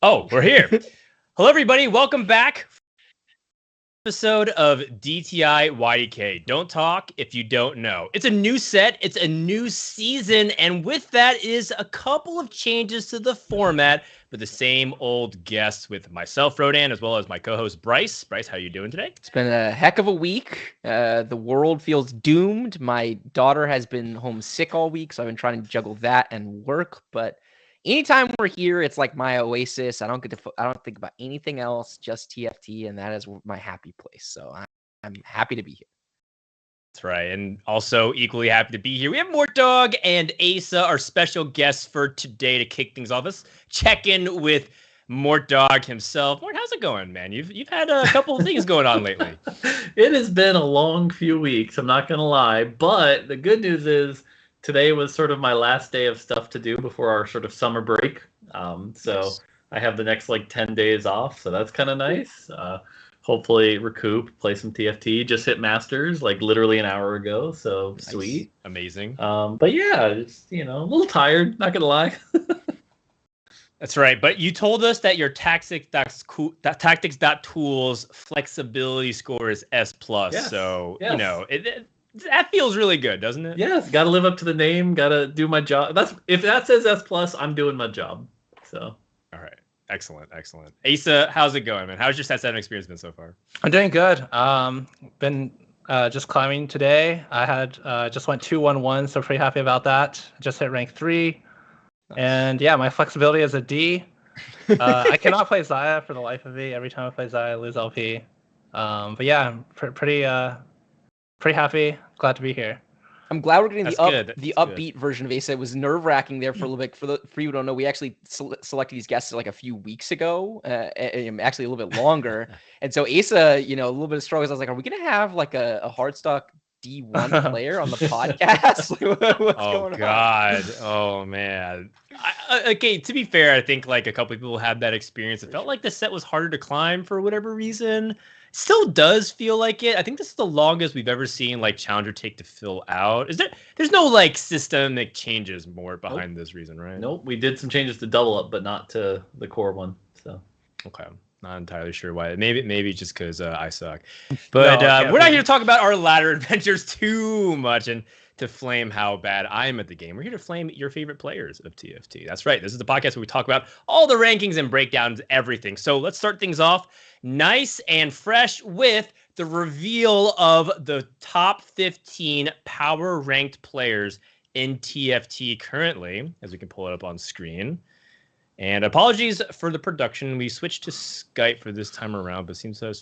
Oh, we're here. Hello, everybody. Welcome back. Episode of DTIYDK. Don't talk if you don't know. It's a new set. It's a new season. And with that is a couple of changes to the format, but the same old guests with myself, Rodan, as well as my co-host, Bryce. Bryce, how are you doing today? It's been a heck of a week. The world feels doomed. My daughter has been homesick all week, so I've been trying to juggle that and work. But anytime we're here, it's like my oasis. I don't think about anything else, just TFT, and that is my happy place. So I'm happy to be here. That's right. And also equally happy to be here. We have Mortdog and Aesah, our special guests for today to kick things off. Let's check in with Mortdog himself. Mort, how's it going, man? You've had a couple of things going on lately. It has been a long few weeks, I'm not going to lie. But the good news is today was sort of my last day of stuff to do before our sort of summer break. So nice. I have the next 10 days off, so that's kind of nice. Hopefully recoup, play some TFT. Just hit Masters literally an hour ago, so nice. Sweet. Amazing. But yeah, just, a little tired, not going to lie. That's right. But you told us that your tactics.tools flexibility score is S+. Yes. So, yes. That feels really good, doesn't it? Yes. Got to live up to the name. Got to do my job. If that says S+, I'm doing my job. So. All right. Excellent. Aesah, how's it going, man? How's your set 7 experience been so far? I'm doing good. Been just climbing today. I had just went 2-1-1, so pretty happy about that. Just hit rank 3. Nice. And yeah, my flexibility is a D. I cannot play Xayah for the life of me. Every time I play Xayah, I lose LP. But yeah, I'm pretty happy. Glad to be here. I'm glad we're getting the upbeat version of Aesah. It was nerve-wracking there for a little bit. For you who don't know, we actually selected these guests a few weeks ago, actually a little bit longer. And so Aesah, a little bit of struggles. I was like, are we going to have a hardstock D1 player on the podcast? What's going on? God. Oh, man. Okay, to be fair, I think a couple of people had that experience. It felt like the set was harder to climb for whatever reason. Still does feel like it. I think this is the longest we've ever seen Challenger take to fill out. There's no systemic changes more behind this reason, right? Nope. We did some changes to double up, but not to the core one. So okay. Not entirely sure why. Maybe just because I suck. But we're not here to talk about our ladder adventures too much and to flame how bad I am at the game. We're here to flame your favorite players of TFT. That's right. This is the podcast where we talk about all the rankings and breakdowns, everything. So let's start things off nice and fresh with the reveal of the top 15 power ranked players in TFT currently, as we can pull it up on screen. And apologies for the production. We switched to Skype for this time around, but it seems to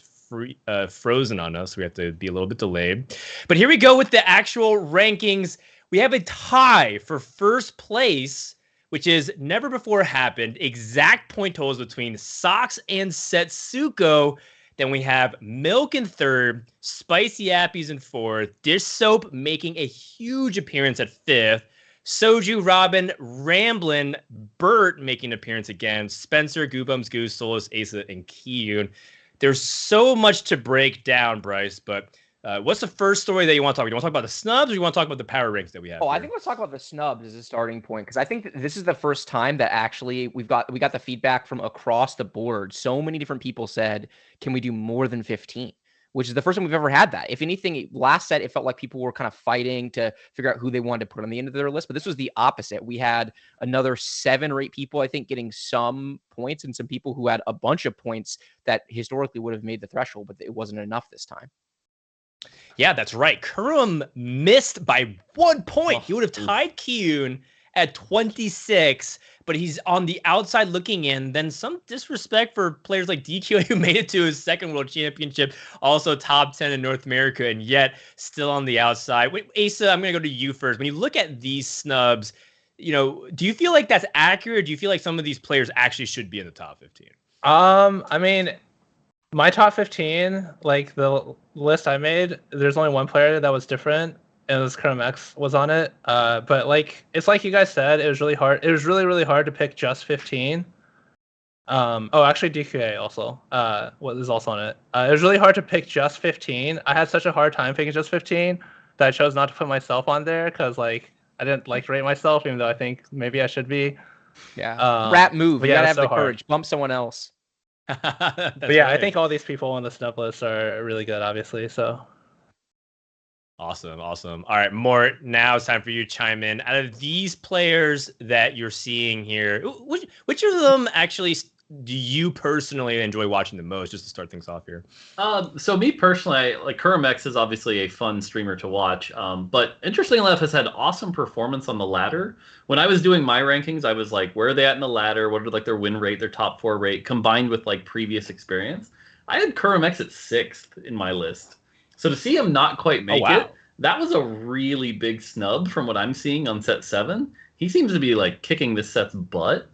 have frozen on us. So we have to be a little bit delayed. But here we go with the actual rankings. We have a tie for first place, which is never before happened. Exact point totals between Sox and Setsuko. Then we have Milk in third, Spicy Appies in fourth, Dish Soap making a huge appearance at fifth, Soju, Robin, Ramblin, Bert making an appearance again, Spencer, Goobums, Goose, Solus, Aesah, and Kiyun. There's so much to break down, Bryce, but what's the first story that you want to talk about? You want to talk about the snubs or you want to talk about the power ranks that we have? I think let's talk about the snubs as a starting point, because I think that this is the first time that actually we got the feedback from across the board. So many different people said, can we do more than 15? Which is the first time we've ever had that. If anything, last set, it felt like people were kind of fighting to figure out who they wanted to put on the end of their list. But this was the opposite. We had another 7 or 8 people, I think, getting some points and some people who had a bunch of points that historically would have made the threshold, but it wasn't enough this time. Yeah, that's right. Kurum missed by 1 point. He would have tied Kiyun at 26, but he's on the outside looking in. Then some disrespect for players like DQ who made it to his second world championship, also top 10 in North America, and yet still on the outside. Wait, Aesah, I'm going to go to you first. When you look at these snubs, do you feel like that's accurate? Or do you feel like some of these players actually should be in the top 15? I mean, my top 15, the list I made, there's only one player that was different. And it was X was on it. But it's like you guys said, it was really hard. It was really, really hard to pick just 15. Actually DQA also was also on it. It was really hard to pick just 15. I had such a hard time picking just 15 that I chose not to put myself on there because I didn't rate myself, even though I think maybe I should be. Yeah. Rat move. You gotta have the courage. Bump someone else. But yeah, right. I think all these people on the snub list are really good, obviously. So awesome. All right, Mort, now it's time for you to chime in. Out of these players that you're seeing here, which of them actually do you personally enjoy watching the most, just to start things off here? So me personally, like KurumX is obviously a fun streamer to watch, but interestingly enough has had awesome performance on the ladder. When I was doing my rankings, I was like, where are they at in the ladder? What are like their win rate, their top 4 rate, combined with like previous experience? I had KurumX at 6th in my list. So to see him not quite make it, that was a really big snub from what I'm seeing on set 7. He seems to be like kicking this set's butt.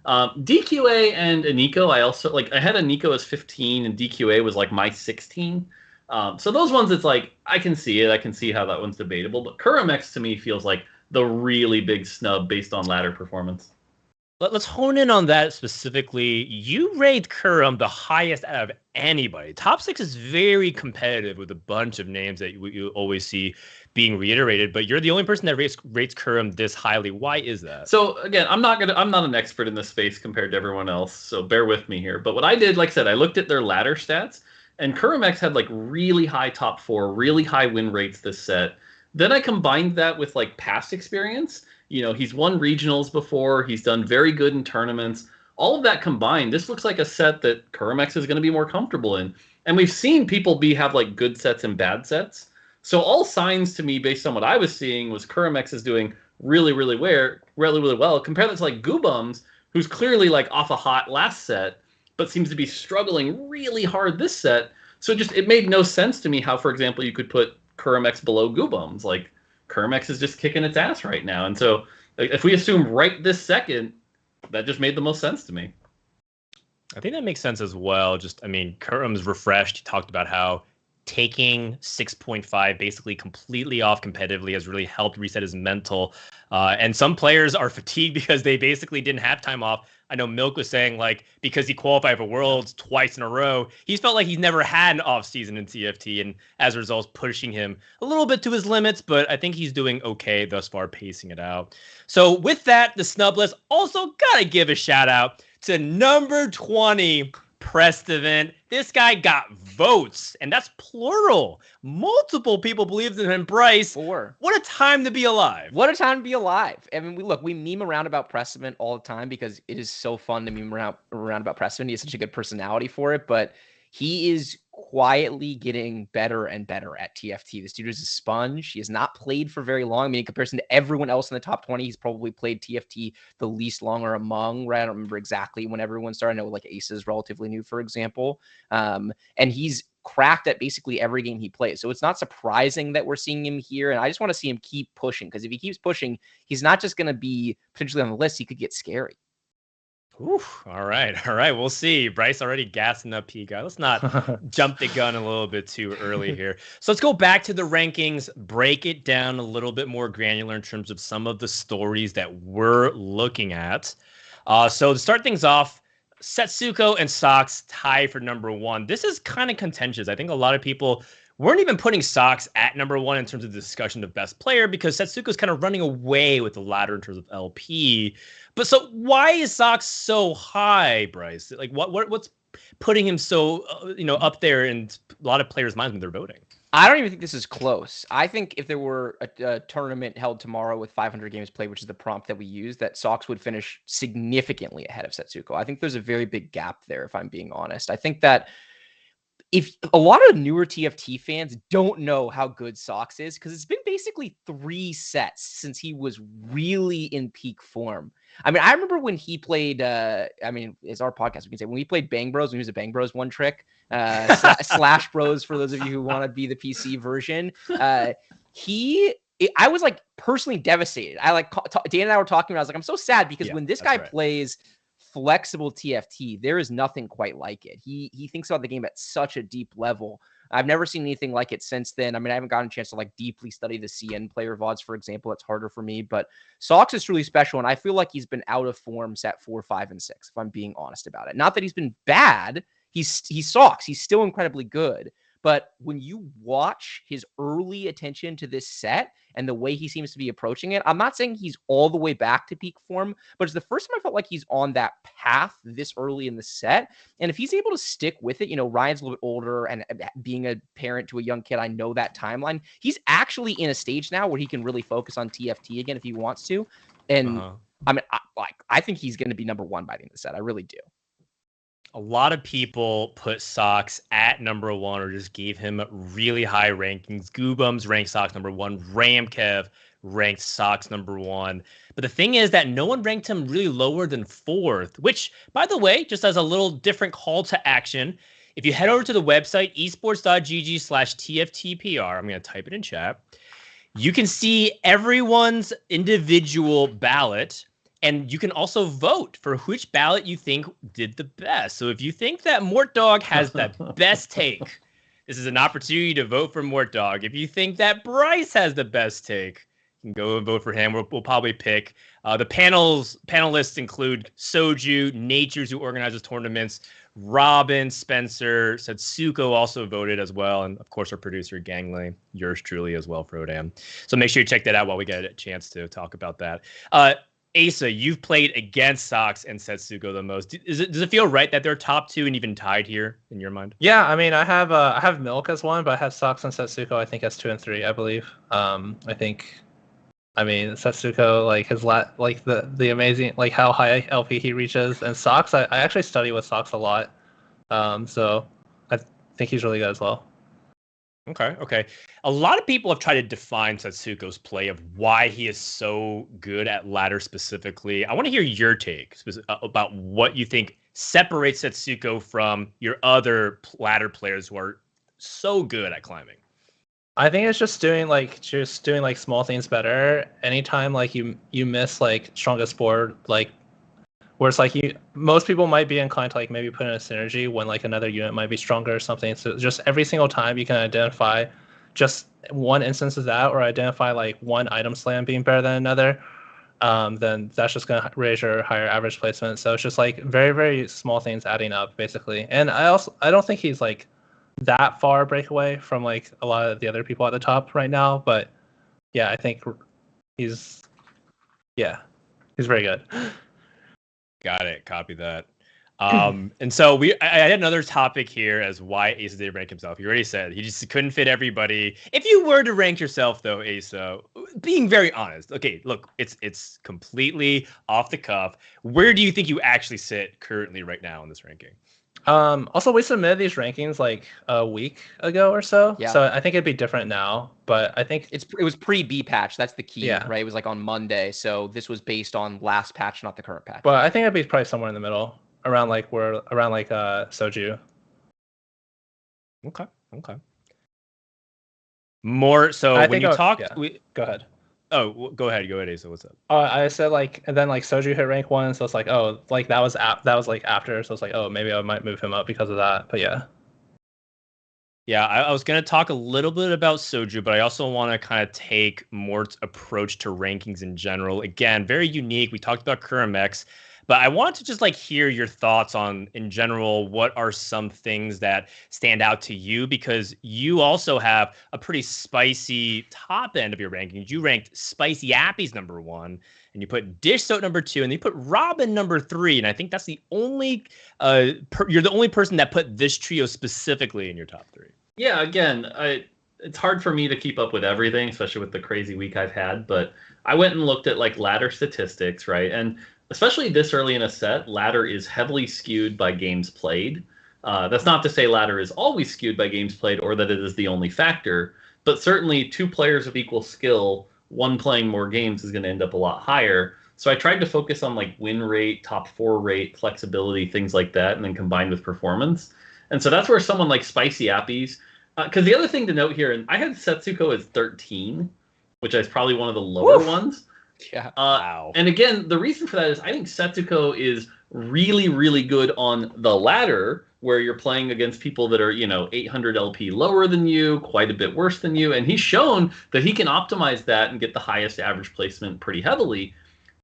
DQA and Aniko, I had Aniko as 15 and DQA was like my 16. So those ones, it's like, I can see it. I can see how that one's debatable. But KurumX to me feels like the really big snub based on ladder performance. Let's hone in on that specifically. You rate Kurum the highest out of anybody. Top 6 is very competitive with a bunch of names that you always see being reiterated, but you're the only person that rates Kurum this highly. Why is that? So again, I'm not an expert in this space compared to everyone else, so bear with me here. But what I did, like I said, I looked at their ladder stats, and KurumX had like really high top 4, really high win rates this set. Then I combined that with like past experience. You know, he's won regionals before. He's done very good in tournaments. All of that combined, this looks like a set that KurumX is going to be more comfortable in. And we've seen people have like good sets and bad sets. So all signs to me, based on what I was seeing, was KurumX is doing really well. Compare that to like Goobums, who's clearly like off a hot last set, but seems to be struggling really hard this set. So it made no sense to me how, for example, you could put KurumX below Goobums. Like, KurumX is just kicking its ass right now. And so if we assume right this second, that just made the most sense to me. I think that makes sense as well. Kurum's refreshed. He talked about how taking 6.5 basically completely off competitively has really helped reset his mental. And some players are fatigued because they basically didn't have time off. I know Milk was saying, like, because he qualified for Worlds twice in a row, he's felt like he's never had an off season in TFT, and as a result, pushing him a little bit to his limits, but I think he's doing okay thus far, pacing it out. So with that, the snub list, also gotta give a shout out to number 20, Prestevent. This guy got votes, and that's plural. Multiple people believed in him. Bryce, 4. What a time to be alive. What a time to be alive. I mean, we meme around about Prestevent all the time because it is so fun to meme around about Prestevent. He has such a good personality for it, but he is quietly getting better and better at TFT. This dude is a sponge. He has not played for very long. I mean, in comparison to everyone else in the top 20, he's probably played TFT the least long or among, right? I don't remember exactly when everyone started. I know like Aesah is relatively new, for example. And he's cracked at basically every game he plays. So it's not surprising that we're seeing him here. And I just want to see him keep pushing, because if he keeps pushing, he's not just going to be potentially on the list. He could get scary. Oof, all right. We'll see. Bryce already gassing up Pika. Let's not jump the gun a little bit too early here. So let's go back to the rankings, break it down a little bit more granular in terms of some of the stories that we're looking at. So to start things off, Setsuko and Sox tie for number 1. This is kind of contentious. I think a lot of people weren't even putting Sox at number 1 in terms of the discussion of best player, because Setsuko's kind of running away with the ladder in terms of LP. But so why is Sox so high, Bryce? Like what's putting him so up there in a lot of players' minds when they're voting? I don't even think this is close. I think if there were a tournament held tomorrow with 500 games played, which is the prompt that we use, that Sox would finish significantly ahead of Setsuko. I think there's a very big gap there, if I'm being honest. I think that if a lot of newer TFT fans don't know how good Sox is, because it's been basically 3 sets since he was really in peak form. I mean, I remember when he played, it's our podcast, we can say, when we played Bang Bros, when he was a Bang Bros one trick, Slash Bros, for those of you who want to be the PC version, I was like personally devastated. Dan and I were talking about, I was like, I'm so sad because when this guy plays flexible TFT, there is nothing quite like it. He thinks about the game at such a deep level. I've never seen anything like it since then. I mean, I haven't gotten a chance to like deeply study the CN player VODs, for example. It's harder for me, but Sox is truly special. And I feel like he's been out of form set 4, 5, and 6, if I'm being honest about it. Not that he's been bad. He's Sox. He's still incredibly good, But when you watch his early attention to this set and the way he seems to be approaching it, I'm not saying he's all the way back to peak form, but it's the first time I felt like he's on that path this early in the set. And if he's able to stick with it, Ryan's a little bit older, and being a parent to a young kid, I know that timeline. He's actually in a stage now where he can really focus on TFT again if he wants to. And I think he's going to be number one by the end of the set. I really do. A lot of people put Sox at number one or just gave him really high rankings. Goobums ranked Sox number one. Ramkev ranked Sox number one. But the thing is that no one ranked him really lower than fourth, which, by the way, just as a little different call to action, if you head over to the website, esports.gg/TFTPR, I'm going to type it in chat, you can see everyone's individual ballot. And you can also vote for which ballot you think did the best. So if you think that Mortdog has that best take, this is an opportunity to vote for Mortdog. If you think that Bryce has the best take, you can go and vote for him. We'll probably pick. The panelists include Soju, Natures, who organizes tournaments, Robin, Spencer, Setsuko also voted as well. And of course, our producer, Gangley, yours truly as well, Frodam. So make sure you check that out while we get a chance to talk about that. Aesah, you've played against Sox and Setsuko the most. Does it feel right that they're top two and even tied here in your mind? Yeah, I mean, I have Milk as one, but I have Sox and Setsuko, I think, as 2 and 3, I believe. Setsuko, like the amazing, like how high LP he reaches, and Sox, I actually study with Sox a lot. So I think he's really good as well. Okay. A lot of people have tried to define Setsuko's play of why he is so good at ladder specifically. I want to hear your take about what you think separates Setsuko from your other ladder players who are so good at climbing. I think it's just doing small things better. Anytime like you miss like strongest board, like where it's like most people might be inclined to like maybe put in a synergy when like another unit might be stronger or something. So just every single time you can identify just one instance of that, or identify like one item slam being better than another, then that's just gonna raise your higher average placement. So it's just like very, very small things adding up basically. And I don't think he's like that far breakaway from like a lot of the other people at the top right now. But yeah, I think he's very good. Got it. Copy that. And so I had another topic here as why Aesah didn't rank himself. He already said he just couldn't fit everybody. If you were to rank yourself though, Aesah, being very honest, okay, look, it's completely off the cuff. Where do you think you actually sit currently right now in this ranking? Also, we submitted these rankings like a week ago or so. Yeah. So I think it'd be different now, but I think it was pre-B patch. That's the key, Yeah. right? It was like on Monday. So this was based on last patch, not the current patch. But I think it'd be probably somewhere in the middle, around Soju. Okay. More so I when think you talk, go ahead. Oh, go ahead, Aesah. What's up? I said and then Soju hit rank 1, so it's like, oh, like that was after, so it's like, oh, maybe I might move him up because of that. But yeah. Yeah, I was going to talk a little bit about Soju, but I also want to kind of take Mort's approach to rankings in general. Again, very unique. We talked about Kuramex, but I want to just hear your thoughts on, in general, what are some things that stand out to you, because you also have a pretty spicy top end of your rankings. You ranked Spicy Appies number 1, and you put Dish Soap number 2, and you put Robin number 3. And I think that's the only, you're the only person that put this trio specifically in your top 3. Yeah, again, it's hard for me to keep up with everything, especially with the crazy week I've had. But I went and looked at ladder statistics, right? And especially this early in a set, ladder is heavily skewed by games played. That's not to say ladder is always skewed by games played or that it is the only factor, but certainly 2 players of equal skill, one playing more games is going to end up a lot higher. So I tried to focus on win rate, top 4 rate, flexibility, things like that, and then combined with performance. And so that's where someone like Spicy Appies, because the other thing to note here, and I had Setsuko as 13, which is probably one of the lower ones. Yeah. Wow. And again, the reason for that is I think Setsuko is really, really good on the ladder, where you're playing against people that are, 800 LP lower than you, quite a bit worse than you. And he's shown that he can optimize that and get the highest average placement pretty heavily.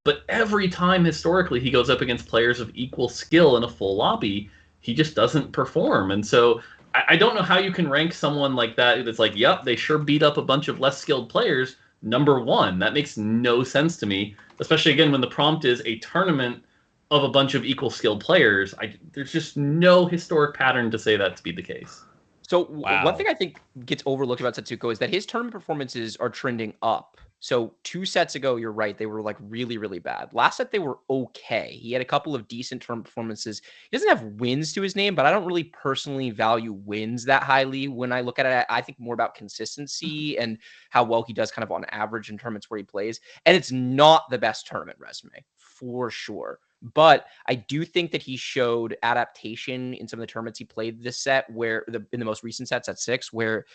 But every time historically he goes up against players of equal skill in a full lobby, he just doesn't perform. And so I don't know how you can rank someone like that. That's like, yep, they sure beat up a bunch of less skilled players. Number one, that makes no sense to me. Especially again when the prompt is a tournament of a bunch of equal skilled players. There's just no historic pattern to say that to be the case. So one thing I think gets overlooked about Setsuko is that his tournament performances are trending up. So 2 sets ago, you're right, they were like really, really bad. Last set, they were okay. He had a couple of decent tournament performances. He doesn't have wins to his name, but I don't really personally value wins that highly. When I look at it, I think more about consistency and how well he does kind of on average in tournaments where he plays. And it's not the best tournament resume, for sure. But I do think that he showed adaptation in some of the tournaments he played this set, where in the most recent sets at 6, where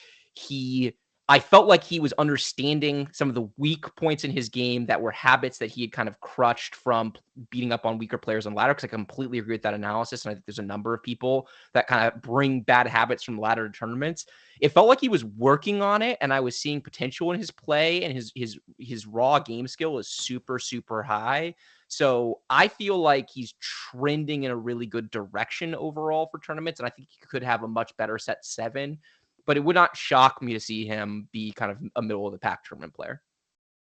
I felt like he was understanding some of the weak points in his game that were habits that he had kind of crutched from beating up on weaker players on ladder. Because I completely agree with that analysis. And I think there's a number of people that kind of bring bad habits from ladder to tournaments. It felt like he was working on it, and I was seeing potential in his play, and his raw game skill is super, super high. So I feel like he's trending in a really good direction overall for tournaments. And I think he could have a much better set 7. But it would not shock me to see him be kind of a middle of the pack tournament player.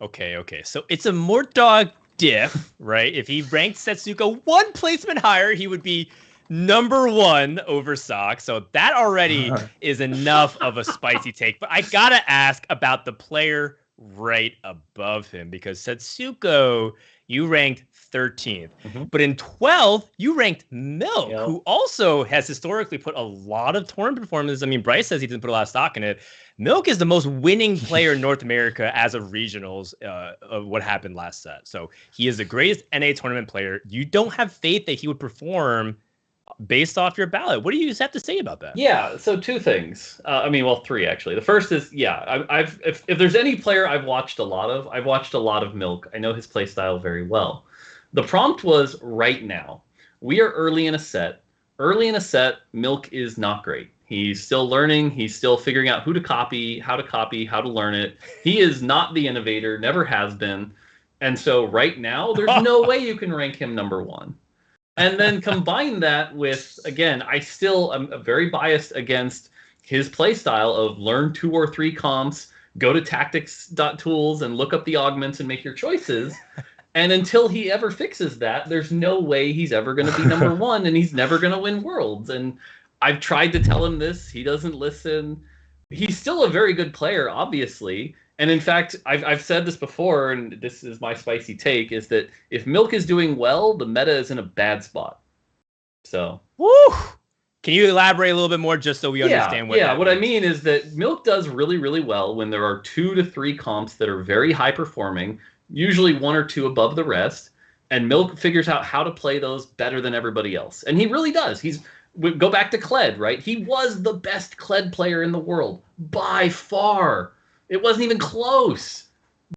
Okay. So it's a Mortdog diff, right? If he ranked Setsuko 1 placement higher, he would be number 1 over Sock. So that already is enough of a spicy take. But I got to ask about the player right above him, because Setsuko, you ranked 13th. But in 12th, you ranked Milk, who also has historically put a lot of tournament performances. I mean, Bryce says he didn't put a lot of stock in it. Milk is the most winning player in North America as of regionals of what happened last set. So he is the greatest NA tournament player. You don't have faith that he would perform based off your ballot. What do you have to say about that? Yeah, so 2 things. 3 actually. The first is, if there's any player I've watched a lot of Milk. I know his play style very well. The prompt was right now. We are early in a set. Milk is not great. He's still learning. He's still figuring out how to copy, how to learn it. He is not the innovator, never has been. And so right now, there's no way you can rank him number 1. And then combine that with, again, I'm very biased against his play style of learn 2 or 3 comps, go to tactics.tools and look up the augments and make your choices. And until he ever fixes that, there's no way he's ever going to be number 1, and he's never going to win Worlds. And I've tried to tell him this. He doesn't listen. He's still a very good player, obviously. And in fact, I've said this before, and this is my spicy take, is that if Milk is doing well, the meta is in a bad spot. So, woo! Can you elaborate a little bit more just so we understand what what I mean is that Milk does really, really well when there are 2 to 3 comps that are very high performing, usually 1 or 2 above the rest, and Milk figures out how to play those better than everybody else. And he really does. We go back to Kled, right? He was the best Kled player in the world by far. It wasn't even close.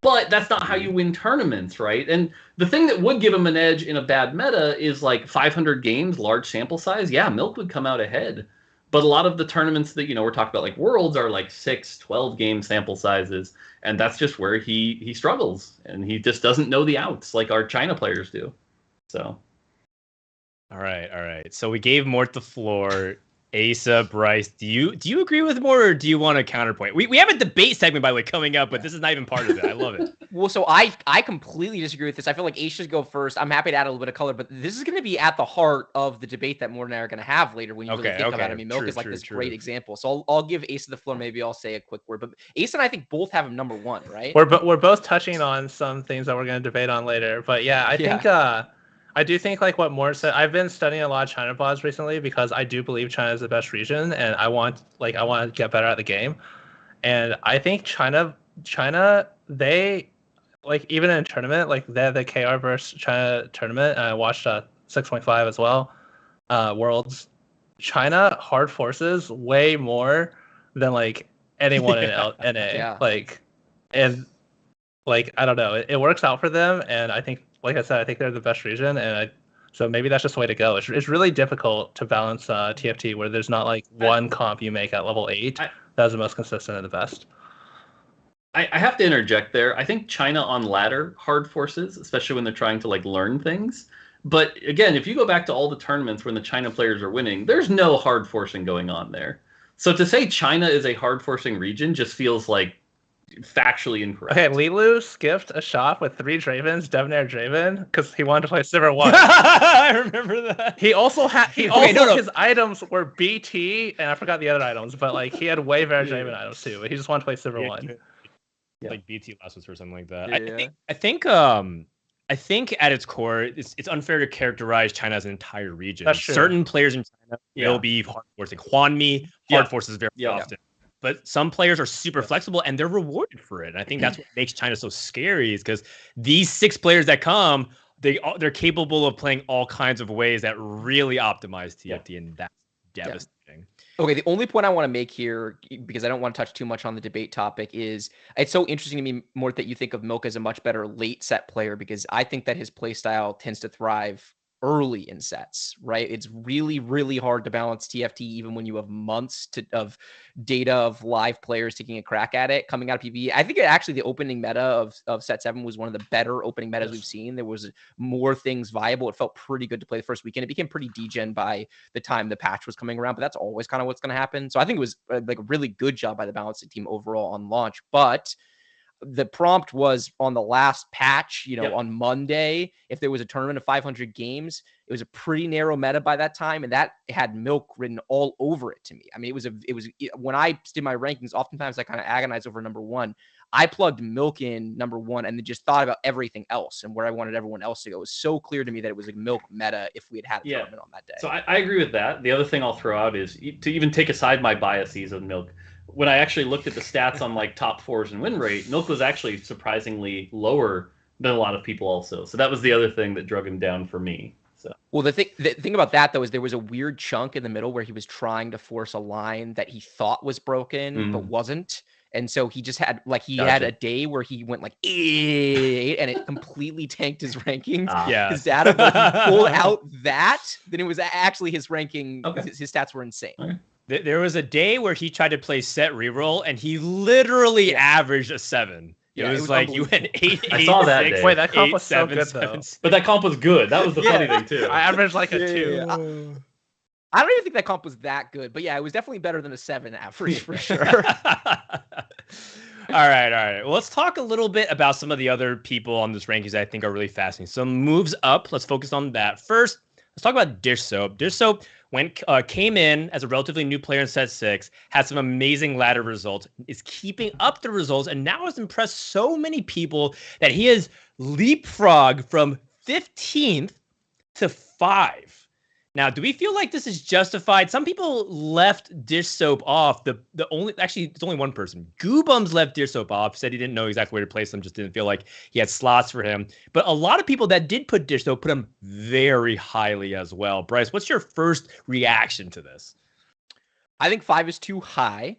But that's not how you win tournaments, right? And the thing that would give him an edge in a bad meta is like 500 games, large sample size. Yeah, Milk would come out ahead. But a lot of the tournaments that, we're talking about, like Worlds, are like 6, 12 game sample sizes. And that's just where he struggles. And he just doesn't know the outs like our China players do. So. All right. So we gave Mort the floor. Aesah, Bryce, do you agree with Mort, or do you want a counterpoint? We have a debate segment, by the way, coming up, but this is not even part of it. I love it. Well, so I completely disagree with this. I feel like Aesah should go first. I'm happy to add a little bit of color, but this is going to be at the heart of the debate that Mort and I are going to have later when you really think about it. I mean, Milk is like this great example. So I'll give Aesah the floor. Maybe I'll say a quick word. But Aesah and I think both have him number 1, right? We're both touching on some things that we're going to debate on later. But yeah, I think I do think, like what Mort said, I've been studying a lot of China pods recently because I do believe China is the best region, and I want to get better at the game. And I think China, they, like, even in a tournament, like they had the KR versus China tournament, and I watched 6.5 as well, Worlds. China hard forces way more than like anyone in NA. Yeah. I don't know, it works out for them, and I think, like I said, I think they're the best region, and so maybe that's just the way to go. It's really difficult to balance TFT where there's not like one comp you make at level 8 that's the most consistent and the best. I have to interject there. I think China on ladder hard forces, especially when they're trying to like learn things. But again, if you go back to all the tournaments when the China players are winning, there's no hard forcing going on there. So to say China is a hard forcing region just feels like factually incorrect. Okay, Lilu skipped a shop with 3 Dravens, Debonair Draven, because he wanted to play Silver 1. I remember that. He also had his items were BT, and I forgot the other items, but like he had way better Draven items too. But he just wanted to play Silver 1. Like BT losses or something like that. Yeah. I think at its core, it's unfair to characterize China as an entire region. That's true. Certain players in China will be hard forcing. Huanmi hard forces very often. But some players are super flexible and they're rewarded for it. And I think that's what makes China so scary, is because these 6 players that come, they're capable of playing all kinds of ways that really optimize TFT, and that's devastating. Okay, the only point I want to make here, because I don't want to touch too much on the debate topic, is it's so interesting to me, Mort, that you think of Milk as a much better late set player, because I think that his play style tends to thrive early in sets, right? It's really, really hard to balance TFT even when you have months of data of live players taking a crack at it coming out of PvE. I think actually the opening meta of set 7 was one of the better opening metas we've seen. There was more things viable. It felt pretty good to play the first weekend. It became pretty degen by the time the patch was coming around, but that's always kind of what's going to happen. So I think it was like a really good job by the balancing team overall on launch, but the prompt was on the last patch, on Monday, if there was a tournament of 500 games, it was a pretty narrow meta by that time. And that had Milk written all over it to me. I mean, it was when I did my rankings, oftentimes I kind of agonized over number 1. I plugged Milk in number 1 and then just thought about everything else and where I wanted everyone else to go. It was so clear to me that it was a Milk meta if we had a tournament on that day. So I agree with that. The other thing I'll throw out is to even take aside my biases of Milk. When I actually looked at the stats on like top 4s and win rate, Milk was actually surprisingly lower than a lot of people also. So that was the other thing that drug him down for me. So well, the thing about that though is there was a weird chunk in the middle where he was trying to force a line that he thought was broken but wasn't. And so he just had had a day where he went like 8 and it completely tanked his rankings. His data, but he pulled out that, then it was actually his ranking. His stats were insane. Okay. There was a day where he tried to play set reroll and he literally averaged a 7. It was like you had 8. I saw that day. Wait, that comp was so good though. But that comp was good. That was the funny thing too. I averaged like a 2. I don't even think that comp was that good, but yeah, it was definitely better than a 7 average for sure. All right. Well, let's talk a little bit about some of the other people on this rankings that I think are really fascinating. Some moves up. Let's focus on that. First, let's talk about Dish Soap. Dish Soap came in as a relatively new player in set 6, had some amazing ladder results, is keeping up the results, and now has impressed so many people that he has leapfrogged from 15th to 5. Now, do we feel like this is justified? Some people left Dish Soap off. It's only one person. Goobums left Dish Soap off, said he didn't know exactly where to place them, just didn't feel like he had slots for him. But a lot of people that did put Dish Soap put him very highly as well. Bryce, what's your first reaction to this? I think 5 is too high.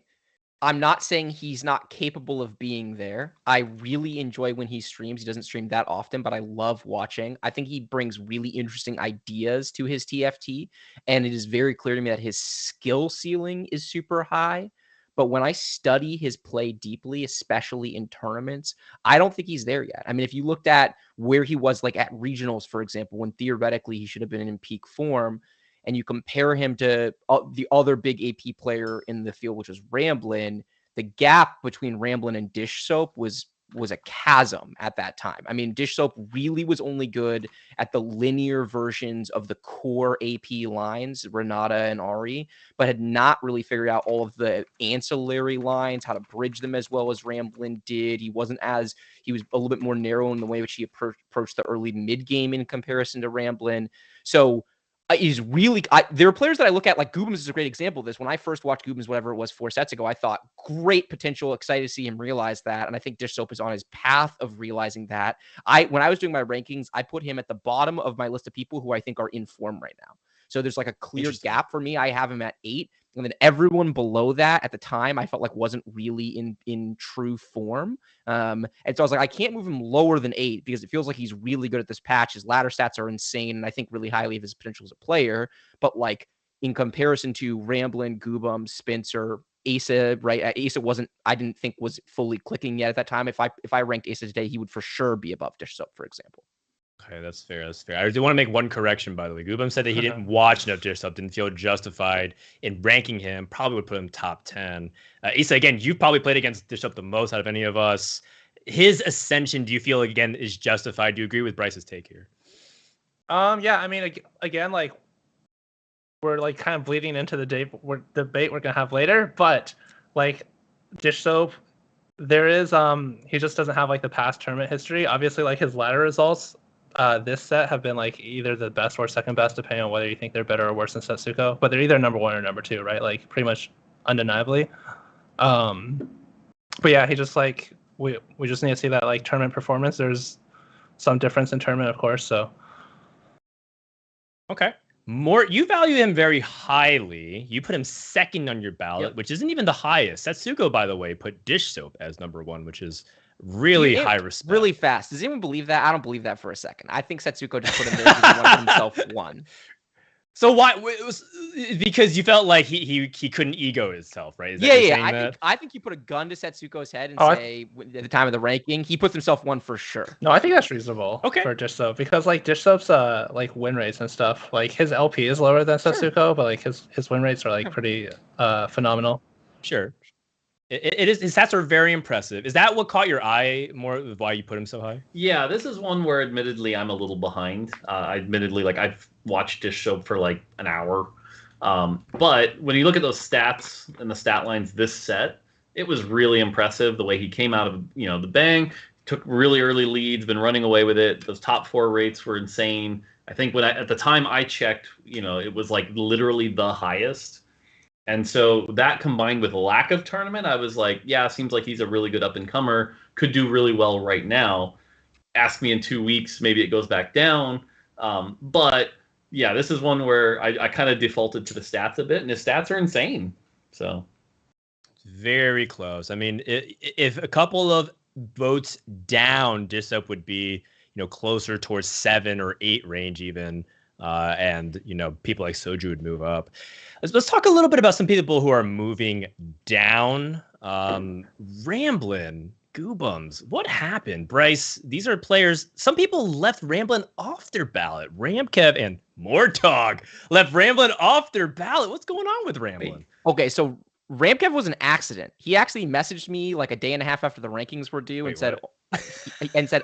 I'm not saying he's not capable of being there. I really enjoy when he streams. He doesn't stream that often, but I love watching. I think he brings really interesting ideas to his TFT, and it is very clear to me that his skill ceiling is super high. But when I study his play deeply, especially in tournaments, I don't think he's there yet. I mean, if you looked at where he was like at regionals, for example, when theoretically he should have been in peak form, and you compare him to the other big AP player in the field, which was Ramblin', the gap between Ramblin' and Dish Soap was a chasm at that time. I mean, Dish Soap really was only good at the linear versions of the core AP lines, Renata and Ari, but had not really figured out all of the ancillary lines, how to bridge them as well as Ramblin' did. He was a little bit more narrow in the way which he approached the early mid game in comparison to Ramblin'. So he's really, there are players that I look at, like Goobums is a great example of this. When I first watched Goobums, whatever it was, 4 sets ago, I thought great potential, excited to see him realize that. And I think Dish Soap is on his path of realizing that. When I was doing my rankings, I put him at the bottom of my list of people who I think are in form right now. So there's like a clear gap for me. I have him at 8. And then everyone below that at the time, I felt like wasn't really in true form. And so I was like, I can't move him lower than 8 because it feels like he's really good at this patch. His ladder stats are insane, and I think really highly of his potential as a player. But like in comparison to Ramblin', Goobum, Spencer, Aesah, right? Aesah I didn't think was fully clicking yet at that time. If I ranked Aesah today, he would for sure be above Dish Soap, for example. Okay, that's fair. That's fair. I do want to make one correction, by the way. Goobum said that he didn't watch enough Dish Up, didn't feel justified in ranking him. Probably would put him top 10. Aesah, again, you've probably played against Dish Up the most out of any of us. His ascension, do you feel again is justified? Do you agree with Bryce's take here? Yeah, I mean, again, like we're like kind of bleeding into the debate we're gonna have later, but like Dish Soap, there is he just doesn't have like the past tournament history. Obviously, like his ladder results this set have been like either the best or second best, depending on whether you think they're better or worse than Setsuko. But they're either number 1 or number 2, right? Like pretty much undeniably. But yeah, he just like we just need to see that like tournament performance. There's some difference in tournament, of course. So okay. You value him very highly. You put him second on your ballot, which isn't even the highest. Setsuko, by the way, put Dish Soap as number 1, which is really high respect. Really fast. Does anyone believe that? I don't believe that for a second. I think Setsuko just put him there because he wanted himself 1. So why? It was because you felt like he couldn't ego himself, right? I think you put a gun to Setsuko's head and say at the time of the ranking, he puts himself 1 for sure. No, I think that's reasonable. Okay. For Dish Soap, because like Dish Soap's like win rates and stuff, like his LP is lower than Setsuko, but like his win rates are like pretty phenomenal. Sure. It is. His stats are very impressive. Is that what caught your eye more? Why you put him so high? Yeah, this is one where admittedly I'm a little behind. Admittedly, like I've watched Dish Soap for like an hour. But when you look at those stats and the stat lines this set, it was really impressive the way he came out of the bang, took really early leads, been running away with it. Those top 4 rates were insane. I think at the time I checked, it was like literally the highest. And so that combined with lack of tournament, I was like, yeah, seems like he's a really good up-and-comer, could do really well right now. Ask me in 2 weeks, maybe it goes back down. But yeah, this is one where I kind of defaulted to the stats a bit, and his stats are insane. So very close. I mean, if a couple of votes down, Dish Soap would be closer towards 7 or 8 range even. And people like Soju would move up. Let's talk a little bit about some people who are moving down. Ramblin', Goobums, what happened? Bryce, these are players. Some people left Ramblin' off their ballot. Ramkev and Mortdog left Ramblin' off their ballot. What's going on with Ramblin'? Okay, so Ramkev was an accident. He actually messaged me like a day and a half after the rankings were due and said,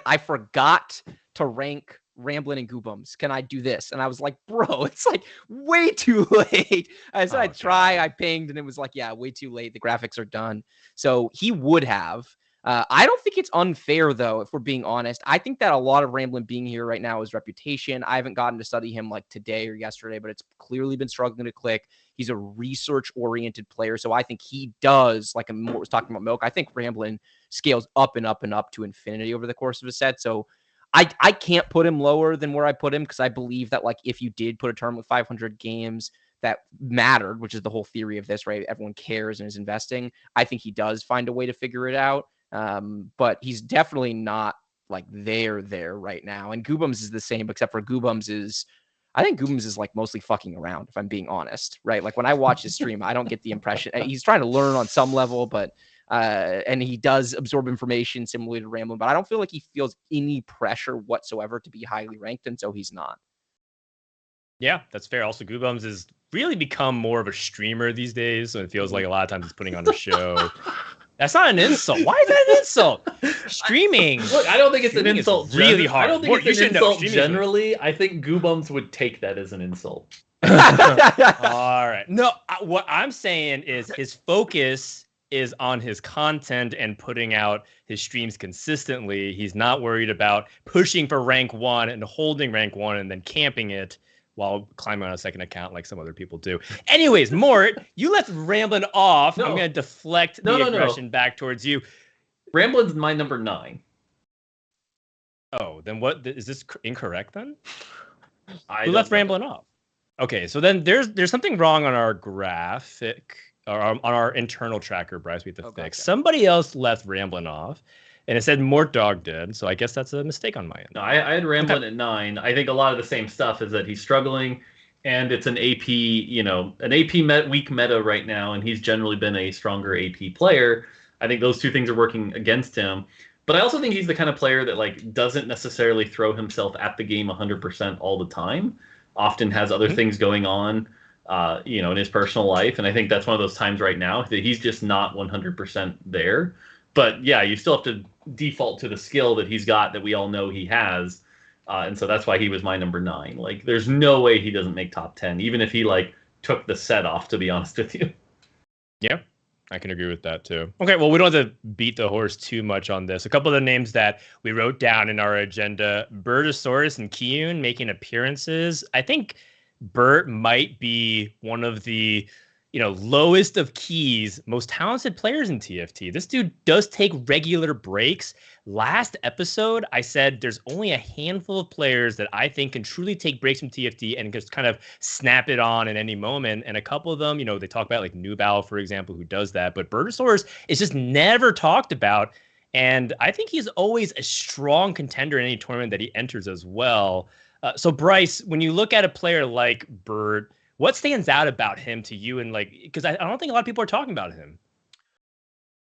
I forgot to rank Ramblin' and Goobums. Can I do this? And I was like, bro, it's like way too late. I said, I pinged, and it was like, yeah, way too late. The graphics are done. So he would have. I don't think it's unfair, though, if we're being honest. I think that a lot of Ramblin' being here right now is reputation. I haven't gotten to study him like today or yesterday, but it's clearly been struggling to click. He's a research-oriented player, so I think he does, like Mort was talking about Milk, I think Ramblin' scales up and up and up to infinity over the course of a set. So I can't put him lower than where I put him because I believe that like if you did put a tournament with 500 games that mattered, which is the whole theory of this, right? Everyone cares and is investing. I think he does find a way to figure it out. But he's definitely not like there right now. And Goobums is the same, except for I think Goobums is like mostly fucking around, if I'm being honest, right? Like when I watch his stream, I don't get the impression he's trying to learn on some level, but and he does absorb information similarly to Ramblin', but I don't feel like he feels any pressure whatsoever to be highly ranked, and so he's not. Yeah, that's fair. Also, Goobums has really become more of a streamer these days, so it feels like a lot of times he's putting on a show. That's not an insult. Why is that an insult? Streaming. Look, I don't think it's an insult. Really hard. I don't think it's an insult generally. I think Goobums would take that as an insult. All right. No, what I'm saying is his focus is on his content and putting out his streams consistently. He's not worried about pushing for rank 1 and holding rank 1 and then camping it while climbing on a second account like some other people do. Anyways, Mort, you left Ramblin' off. No. I'm going to deflect the aggression back towards you. Ramblin's my number 9. Oh, then what? Is this incorrect then? Who left Ramblin' off? Okay, so then there's something wrong on our graphic, or on our internal tracker, Bryce, we have to fix. Gotcha. Somebody else left Ramblin' off, and it said Mortdog did, so I guess that's a mistake on my end. No, I had Ramblin' at 9. I think a lot of the same stuff is that he's struggling, and it's an AP, weak meta right now, and he's generally been a stronger AP player. I think those two things are working against him. But I also think he's the kind of player that like doesn't necessarily throw himself at the game 100% all the time. Often has other things going on, in his personal life, and I think that's one of those times right now that he's just not 100% there. But yeah, you still have to default to the skill that he's got that we all know he has, and so that's why he was my number 9. Like, there's no way he doesn't make top 10, even if he like took the set off. To be honest with you. Yeah. I can agree with that too. Okay, well, we don't have to beat the horse too much on this. A couple of the names that we wrote down in our agenda: Bertosaurus and Kiyun making appearances. I think Bert might be one of the, lowest of keys, most talented players in TFT. This dude does take regular breaks. Last episode, I said there's only a handful of players that I think can truly take breaks from TFT and just kind of snap it on at any moment. And a couple of them, they talk about like Nubal, for example, who does that. But Bertosaurus is just never talked about. And I think he's always a strong contender in any tournament that he enters as well. So Bryce, when you look at a player like Bert, what stands out about him to you? And because I don't think a lot of people are talking about him.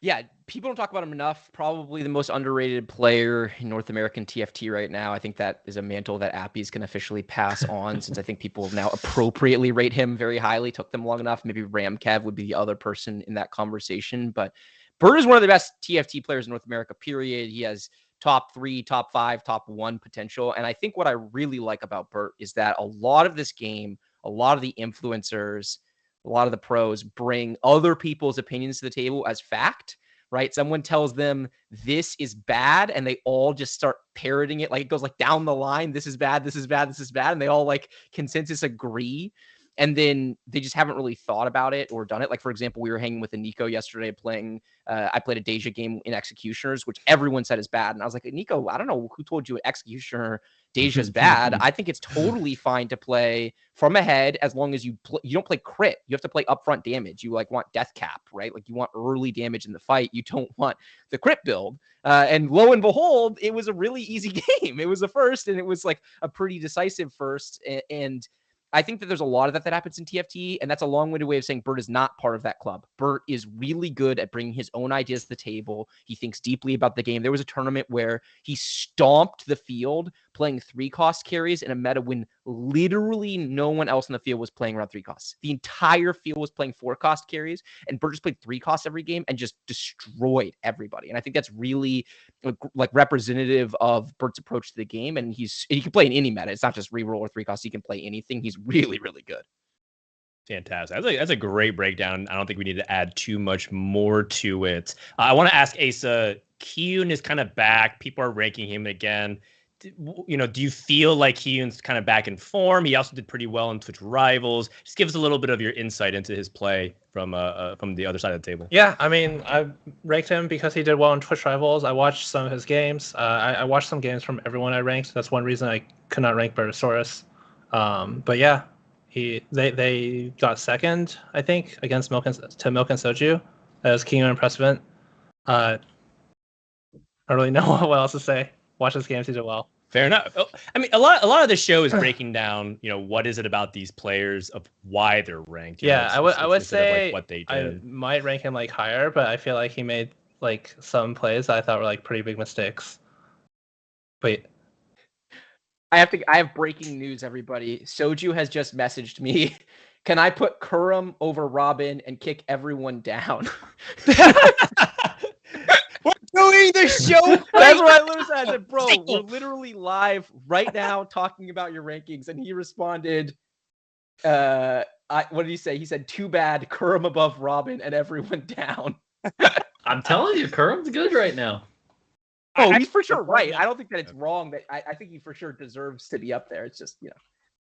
Yeah, people don't talk about him enough. Probably the most underrated player in North American TFT right now. I think that is a mantle that Appies can officially pass on, since I think people now appropriately rate him very highly. Took them long enough. Maybe Ramkev would be the other person in that conversation. But Bert is one of the best TFT players in North America, period. He has top 3, top 5, top 1 potential. And I think what I really like about Bert is that a lot of this game, a lot of the influencers, a lot of the pros bring other people's opinions to the table as fact, right? Someone tells them this is bad, and they all just start parroting it. Like, it goes like down the line. This is bad. This is bad. This is bad. And they all like consensus agree. And then they just haven't really thought about it or done it. Like, for example, we were hanging with Nico yesterday playing. I played a Deja game in Executioners, which everyone said is bad. And I was like, Nico, I don't know who told you an Executioner Deja is bad. I think it's totally fine to play from ahead as long as you don't play crit. You have to play upfront damage. You want death cap, right? Like, you want early damage in the fight. You don't want the crit build. And lo and behold, it was a really easy game. It was a first, and it was like a pretty decisive first. And I think that there's a lot of that happens in TFT, and that's a long-winded way of saying Bert is not part of that club. Bert is really good at bringing his own ideas to the table. He thinks deeply about the game. There was a tournament where he stomped the field playing 3-cost carries in a meta when literally no one else in the field was playing around 3 costs. The entire field was playing 4-cost carries, and Bert just played 3 costs every game and just destroyed everybody. And I think that's really like representative of Bert's approach to the game. And he can play in any meta. It's not just reroll or 3 costs. He can play anything. He's really, really good. Fantastic. That's a great breakdown. I don't think we need to add too much more to it. I want to ask Aesah, Kiyun is kind of back. People are ranking him again. Do you feel like Kiyun's kind of back in form? He also did pretty well in Twitch Rivals. Just give us a little bit of your insight into his play from the other side of the table. Yeah, I mean, I ranked him because he did well in Twitch Rivals. I watched some of his games. I watched some games from everyone I ranked. That's one reason I could not rank Bertosaurus. But yeah, they got second, I think, against Milk and Soju. That was Kiyun and Precedent. I don't really know what else to say. Watch his games; he did well. Fair enough. I mean, a lot of the show is breaking down, what is it about these players of why they're ranked. I would say what they did. I might rank him higher, but I feel like he made some plays that I thought were pretty big mistakes. But I have breaking news, everybody. Soju has just messaged me. Can I put Kurum over Robin and kick everyone down? We're doing the show. That's what I literally said. I said, bro, we're literally live right now talking about your rankings. And he responded, what did he say? He said, too bad, Kurum above Robin and everyone down. I'm telling you, Kurum's good right now. Oh, he's for sure right. I don't think that it's wrong. That I think he for sure deserves to be up there. It's just,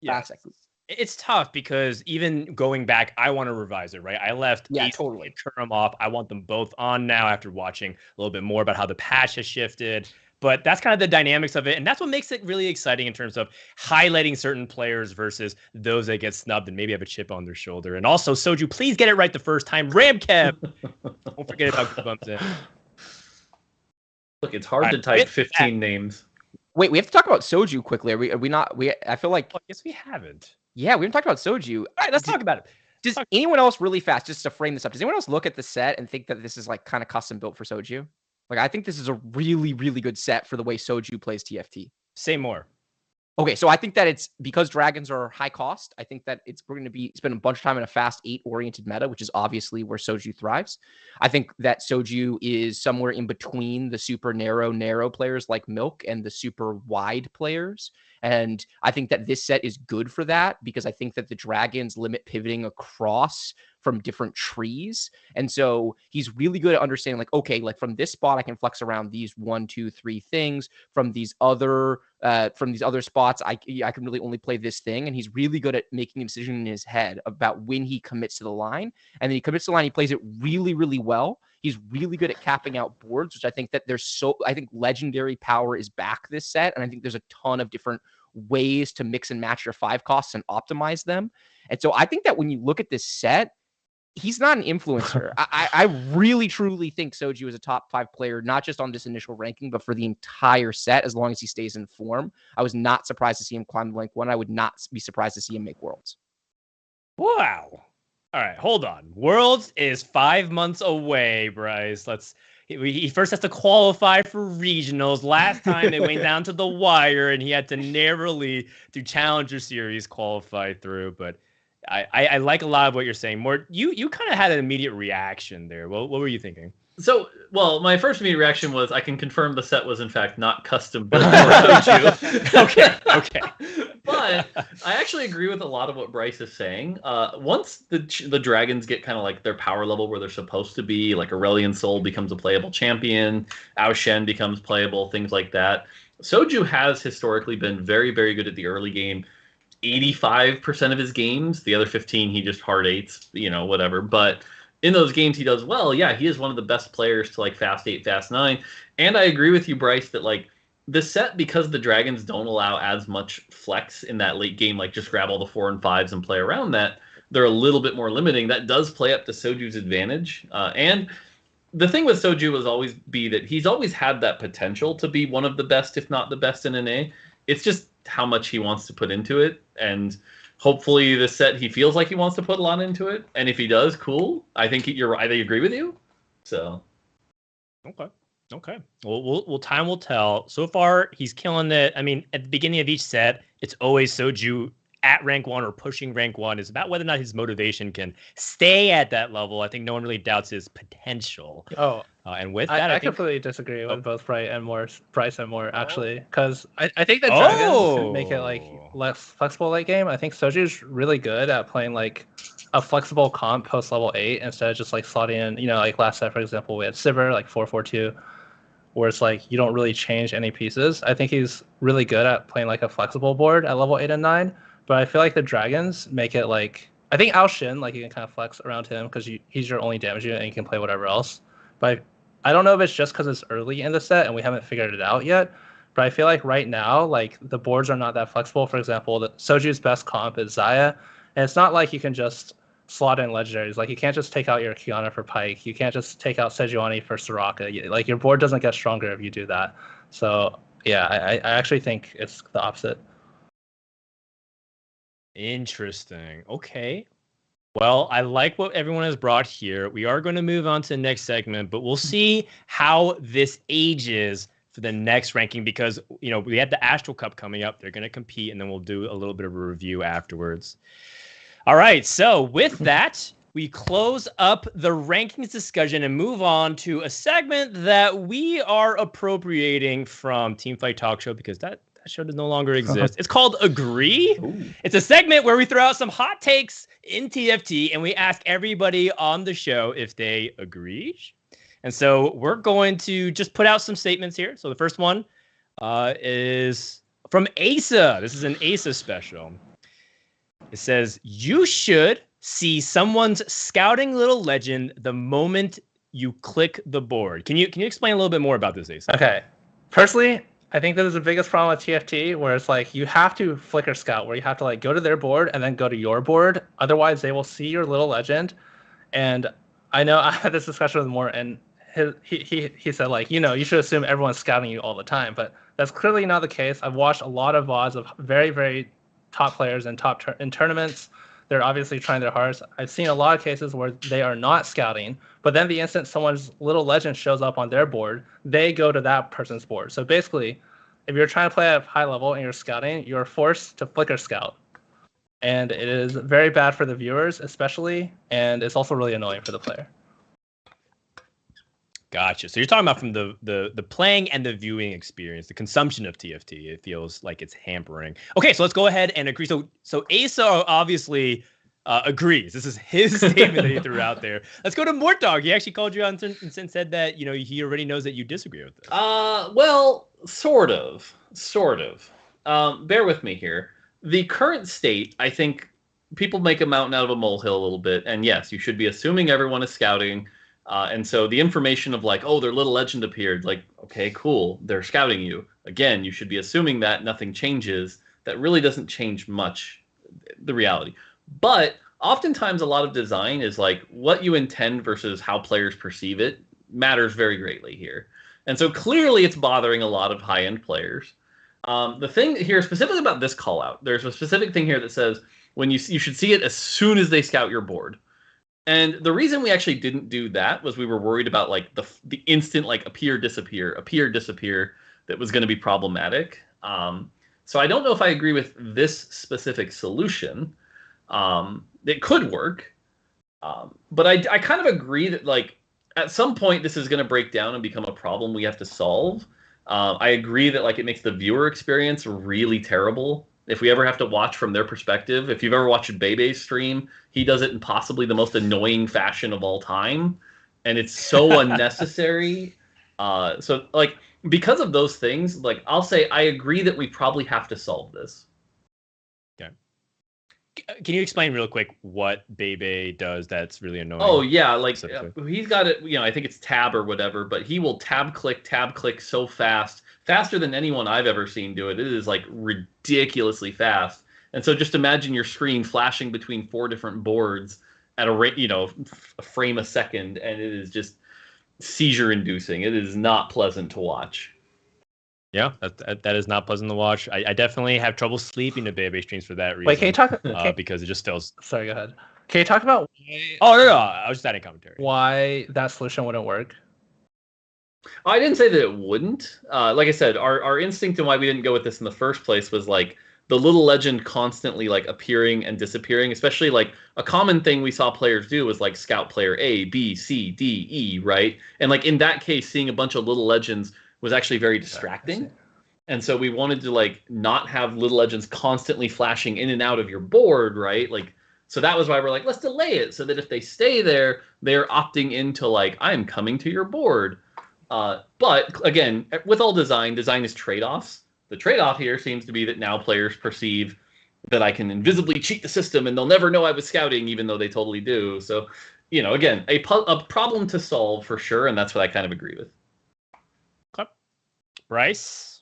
classic. It's tough because even going back, I want to revise it, right? I left totally Kurum off. I want them both on now after watching a little bit more about how the patch has shifted. But that's kind of the dynamics of it. And that's what makes it really exciting in terms of highlighting certain players versus those that get snubbed and maybe have a chip on their shoulder. And also, Soju, please get it right the first time. Ramkev. Don't forget about Goosebumps in. Look, it's hard to type 15 names. Wait, we have to talk about Soju quickly. Are we not? I feel like. I guess we haven't. Yeah, we haven't talked about Soju. All right, let's talk about it. Does anyone else really fast, just to frame this up, does anyone else look at the set and think that this is kind of custom built for Soju? Like, I think this is a really, really good set for the way Soju plays TFT. Say more. Okay, so I think that it's because dragons are high cost. I think that we're going to be spend a bunch of time in a fast 8 oriented meta, which is obviously where Soju thrives. I think that Soju is somewhere in between the super narrow players like Milk and the super wide players. And I think that this set is good for that because I think that the dragons limit pivoting across from different trees. And so he's really good at understanding, like, okay, like from this spot, I can flex around these 1, 2, 3 things. From these other spots, I can really only play this thing. And he's really good at making a decision in his head about when he commits to the line. And then he commits to the line, he plays it really, really well. He's really good at capping out boards, which I think that I think legendary power is back this set. And I think there's a ton of different ways to mix and match your 5 costs and optimize them. And so I think that when you look at this set, he's not an influencer. I really, truly think Soju is a top 5 player, not just on this initial ranking, but for the entire set, as long as he stays in form. I was not surprised to see him climb rank 1. I would not be surprised to see him make Worlds. Wow. All right, hold on. Worlds is 5 months away, Bryce. He first has to qualify for regionals. Last time they went down to the wire, and he had to narrowly, through Challenger Series, qualify through. But I like a lot of what you're saying. Mort, you kind of had an immediate reaction there. What were you thinking? So, well, my first immediate reaction was I can confirm the set was in fact not custom built for Soju. Okay. But I actually agree with a lot of what Bryce is saying. Once the dragons get kind of like their power level where they're supposed to be, like Aurelion Sol becomes a playable champion, Ao Shen becomes playable, things like that. Soju has historically been very, very good at the early game. 85% of his games, the other 15 he just hard 8s, whatever. But in those games he does well. Yeah, he is one of the best players to like fast 8, fast 9. And I agree with you, Bryce, that like the set, because the dragons don't allow as much flex in that late game, like just grab all the 4 and 5s and play around that, they're a little bit more limiting. That does play up to Soju's advantage. And the thing with Soju was always be that he's always had that potential to be one of the best, if not the best in NA. It's just how much he wants to put into it. And hopefully this set, he feels like he wants to put a lot into it. And if he does, cool. I think I agree with you. So. Okay. Well, time will tell. So far, he's killing it. I mean, at the beginning of each set, it's always Soju at rank 1 or pushing rank 1. It's about whether or not his motivation can stay at that level. I think no one really doubts his potential. And with that, I completely disagree with both Bryce and More, actually, because I think that dragons make it like less flexible late game. I think Soju's really good at playing like a flexible comp post level 8 instead of just like slotting in, like last set, for example, we had Sivir like 4-4-2, where it's like you don't really change any pieces. I think he's really good at playing like a flexible board at level 8 and 9. But I feel like the dragons make it like, I think Ao Shen, like you can kind of flex around him because he's your only damage unit and you can play whatever else. But I don't know if it's just because it's early in the set and we haven't figured it out yet. But I feel like right now, like the boards are not that flexible. For example, Soju's best comp is Xayah. And it's not like you can just slot in legendaries. Like you can't just take out your Kiana for Pyke. You can't just take out Sejuani for Soraka. Like your board doesn't get stronger if you do that. So yeah, I actually think it's the opposite. Interesting. Okay. Well, I like what everyone has brought here. We are going to move on to the next segment, but we'll see how this ages for the next ranking because, we have the Astral Cup coming up. They're going to compete, and then we'll do a little bit of a review afterwards. All right. So with that, we close up the rankings discussion and move on to a segment that we are appropriating from Teamfight Talk Show because that show does no longer exist. It's called Agree. Ooh. It's a segment where we throw out some hot takes in TFT and we ask everybody on the show if they agree. And so we're going to just put out some statements here. So the first one is from Aesah. This is an Aesah special. It says, you should see someone's scouting little legend the moment you click the board. Can you explain a little bit more about this, Aesah? Okay. Personally, I think that is the biggest problem with TFT, where it's like you have to flicker scout, where you have to like go to their board and then go to your board. Otherwise, they will see your little legend. And I know I had this discussion with Mort, and he said like, you should assume everyone's scouting you all the time, but that's clearly not the case. I've watched a lot of VODs of very, very top players and in tournaments they're obviously trying their hardest. I've seen a lot of cases where they are not scouting, but then the instant someone's little legend shows up on their board, they go to that person's board. So basically, if you're trying to play at a high level and you're scouting, you're forced to flicker scout. And it is very bad for the viewers, especially, and it's also really annoying for the player. Gotcha. So you're talking about from the playing and the viewing experience, the consumption of TFT. It feels like it's hampering. Okay, so let's go ahead and agree. So Aesah obviously agrees. This is his statement that he threw out there. Let's go to Mortdog. He actually called you out and said that he already knows that you disagree with this. Well, sort of. Bear with me here. The current state, I think people make a mountain out of a molehill a little bit. And yes, you should be assuming everyone is scouting. And so the information of like, oh, their little legend appeared, like, okay, cool, they're scouting you. Again, you should be assuming that nothing changes. That really doesn't change much, the reality. But oftentimes a lot of design is like what you intend versus how players perceive it matters very greatly here. And so clearly it's bothering a lot of high-end players. The thing here specifically about this call out, there's a specific thing here that says when you should see it as soon as they scout your board. And the reason we actually didn't do that was we were worried about like the instant like appear disappear that was going to be problematic. So I don't know if I agree with this specific solution. It could work, but I kind of agree that like at some point this is going to break down and become a problem we have to solve. I agree that like it makes the viewer experience really terrible. If we ever have to watch from their perspective, if you've ever watched Bebe's stream, he does it in possibly the most annoying fashion of all time. And it's so unnecessary. So like, because of those things, like I'll say, I agree that we probably have to solve this. Okay. Can you explain real quick what Bebe does that's really annoying? Oh yeah. Like he's got it, I think it's tab or whatever, but he will tab click so fast. Faster than anyone I've ever seen do it. It is like ridiculously fast. And so just imagine your screen flashing between 4 different boards at a frame a second, and it is just seizure inducing. It is not pleasant to watch. Yeah, that is not pleasant to watch. I definitely have trouble sleeping to Bebe streams for that reason. Wait, can you talk? Because it just feels. Sorry, go ahead. Can you talk about? Oh no, I was just adding commentary. Why that solution wouldn't work? I didn't say that it wouldn't. Like I said, our instinct and why we didn't go with this in the first place was like the little legend constantly like appearing and disappearing, especially like a common thing we saw players do was like scout player A, B, C, D, E, right? And like in that case, seeing a bunch of little legends was actually very distracting. And so we wanted to like not have little legends constantly flashing in and out of your board, right? Like, so that was why we're like, let's delay it so that if they stay there, they're opting into like, I'm coming to your board. But again, with all design is trade-offs. The trade-off here seems to be that now players perceive that I can invisibly cheat the system and they'll never know I was scouting, even though they totally do. So, again, a problem to solve for sure, and that's what I kind of agree with. Okay. Bryce?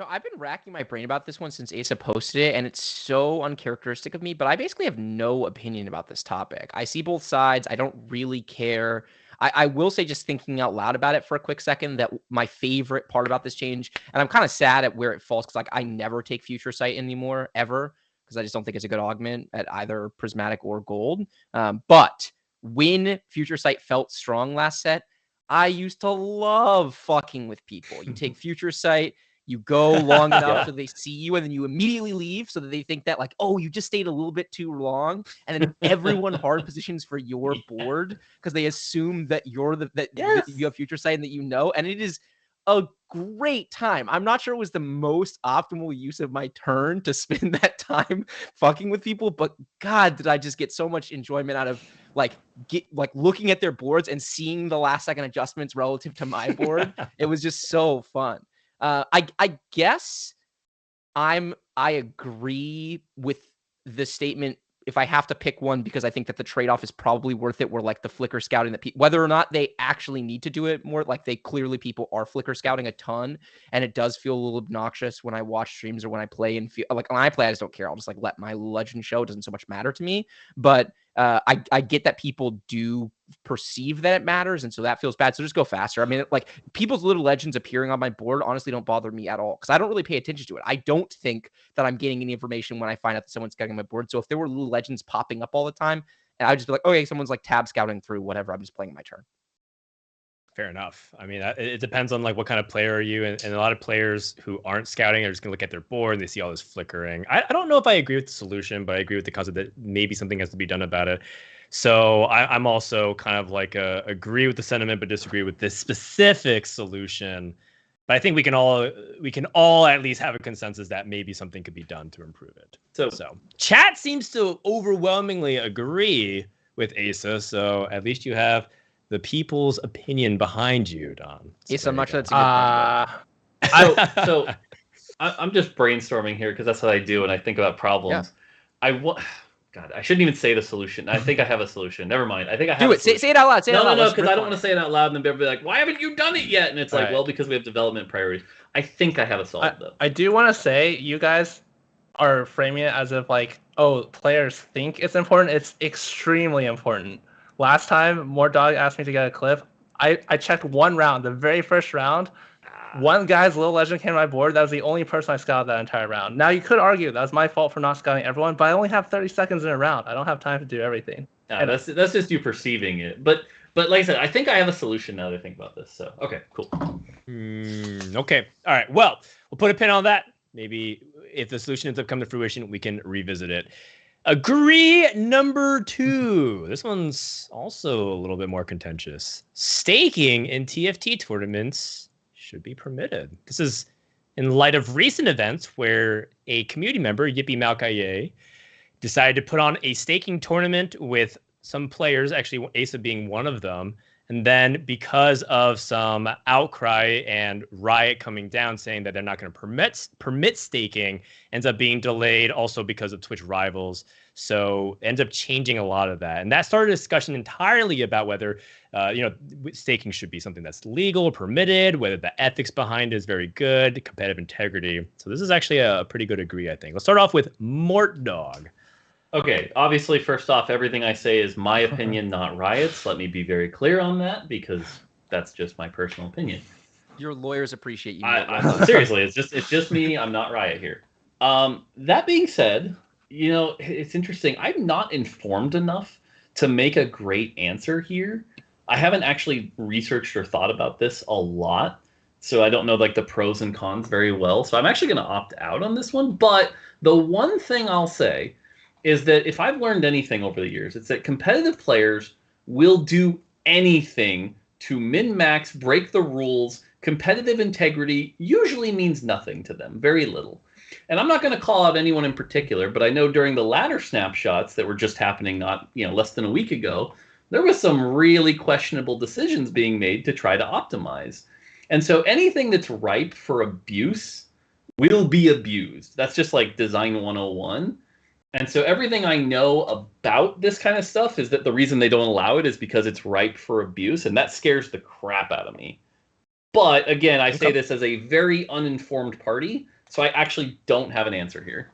I've been racking my brain about this one since Aesah posted it, and it's so uncharacteristic of me, but I basically have no opinion about this topic. I see both sides. I don't really care. I will say, just thinking out loud about it for a quick second, that my favorite part about this change, and I'm kind of sad at where it falls, because like I never take Future Sight anymore, ever, because I just don't think it's a good augment at either Prismatic or Gold. But when Future Sight felt strong last set, I used to love fucking with people. You take Future Sight, you go long enough so they see you, and then you immediately leave so that they think that like, oh, you just stayed a little bit too long, and then everyone hard positions for your board because they assume that you're that you have Future Sight and that and it is a great time. I'm not sure it was the most optimal use of my turn to spend that time fucking with people, but God, did I just get so much enjoyment out of looking at their boards and seeing the last second adjustments relative to my board. It was just so fun. I guess I agree with the statement if I have to pick one, because I think that the trade-off is probably worth it, where like the flicker scouting, that whether or not they actually need to do it more, like people are flicker scouting a ton, and it does feel a little obnoxious when I watch streams or when I play, and feel like when I play, I just don't care. I'll just like let my legend show. It doesn't so much matter to me. But I get that people do perceive that it matters, and so that feels bad. So just go faster. I mean, like people's little legends appearing on my board honestly don't bother me at all because I don't really pay attention to it. I don't think that I'm getting any information when I find out that someone's scouting my board. So if there were little legends popping up all the time, and I would just be like, okay, someone's like tab scouting through whatever. I'm just playing my turn. Fair enough. I mean, it depends on like what kind of player are you, and a lot of players who aren't scouting are just gonna look at their board and they see all this flickering. I don't know if I agree with the solution, but I agree with the concept that maybe something has to be done about it. So I'm also kind of like agree with the sentiment, but disagree with this specific solution. But I think we can all at least have a consensus that maybe something could be done to improve it. So chat seems to overwhelmingly agree with Aesah. So at least you have the people's opinion behind you, Don. Aesah, I'm not sure that's a good thing. So I'm just brainstorming here because that's what I do when I think about problems. Yeah. God, I shouldn't even say the solution. I think I have a solution. Never mind. I think I have. Do it. Say it out loud. No, because I don't want to say it out loud, and then people be like, "Why haven't you done it yet?" And it's like, well, because we have development priorities. I think I have a solve though. I do want to say you guys are framing it as if like, oh, players think it's important. It's extremely important. Last time, Mortdog asked me to get a clip. I checked one round, the very first round. One guy's little legend came to my board. That was the only person I scouted that entire round. Now, you could argue that was my fault for not scouting everyone, but I only have 30 seconds in a round. I don't have time to do everything. And that's just you perceiving it. But like I said, I think I have a solution now that I think about this. So, okay, cool. Okay. All right. Well, we'll put a pin on that. Maybe if the solution ends up coming to fruition, we can revisit it. Agree number 2. This one's also a little bit more contentious. Staking in TFT tournaments should be permitted. This is in light of recent events where a community member, Yippee Malkaye, decided to put on a staking tournament with some players, actually Aesah being one of them. And then because of some outcry and riot coming down saying that they're not going to permit staking, ends up being delayed also because of Twitch rivals. So ends up changing a lot of that. And that started a discussion entirely about whether staking should be something that's legal or permitted, whether the ethics behind it is very good, competitive integrity. So this is actually a pretty good agree, I think. Let's start off with Mortdog. Okay, obviously, first off, everything I say is my opinion, not Riot's. Let me be very clear on that because that's just my personal opinion. Your lawyers appreciate you. Seriously, it's just me. I'm not Riot here. That being said, it's interesting. I'm not informed enough to make a great answer here. I haven't actually researched or thought about this a lot, so I don't know like the pros and cons very well. So I'm actually going to opt out on this one. But the one thing I'll say is that if I've learned anything over the years, it's that competitive players will do anything to min-max, break the rules. Competitive integrity usually means nothing to them, very little. And I'm not going to call out anyone in particular, but I know during the ladder snapshots that were just happening less than a week ago, there was some really questionable decisions being made to try to optimize. And so anything that's ripe for abuse will be abused. That's just like design 101. And so everything I know about this kind of stuff is that the reason they don't allow it is because it's ripe for abuse, and that scares the crap out of me. But again, I say this as a very uninformed party, so I actually don't have an answer here.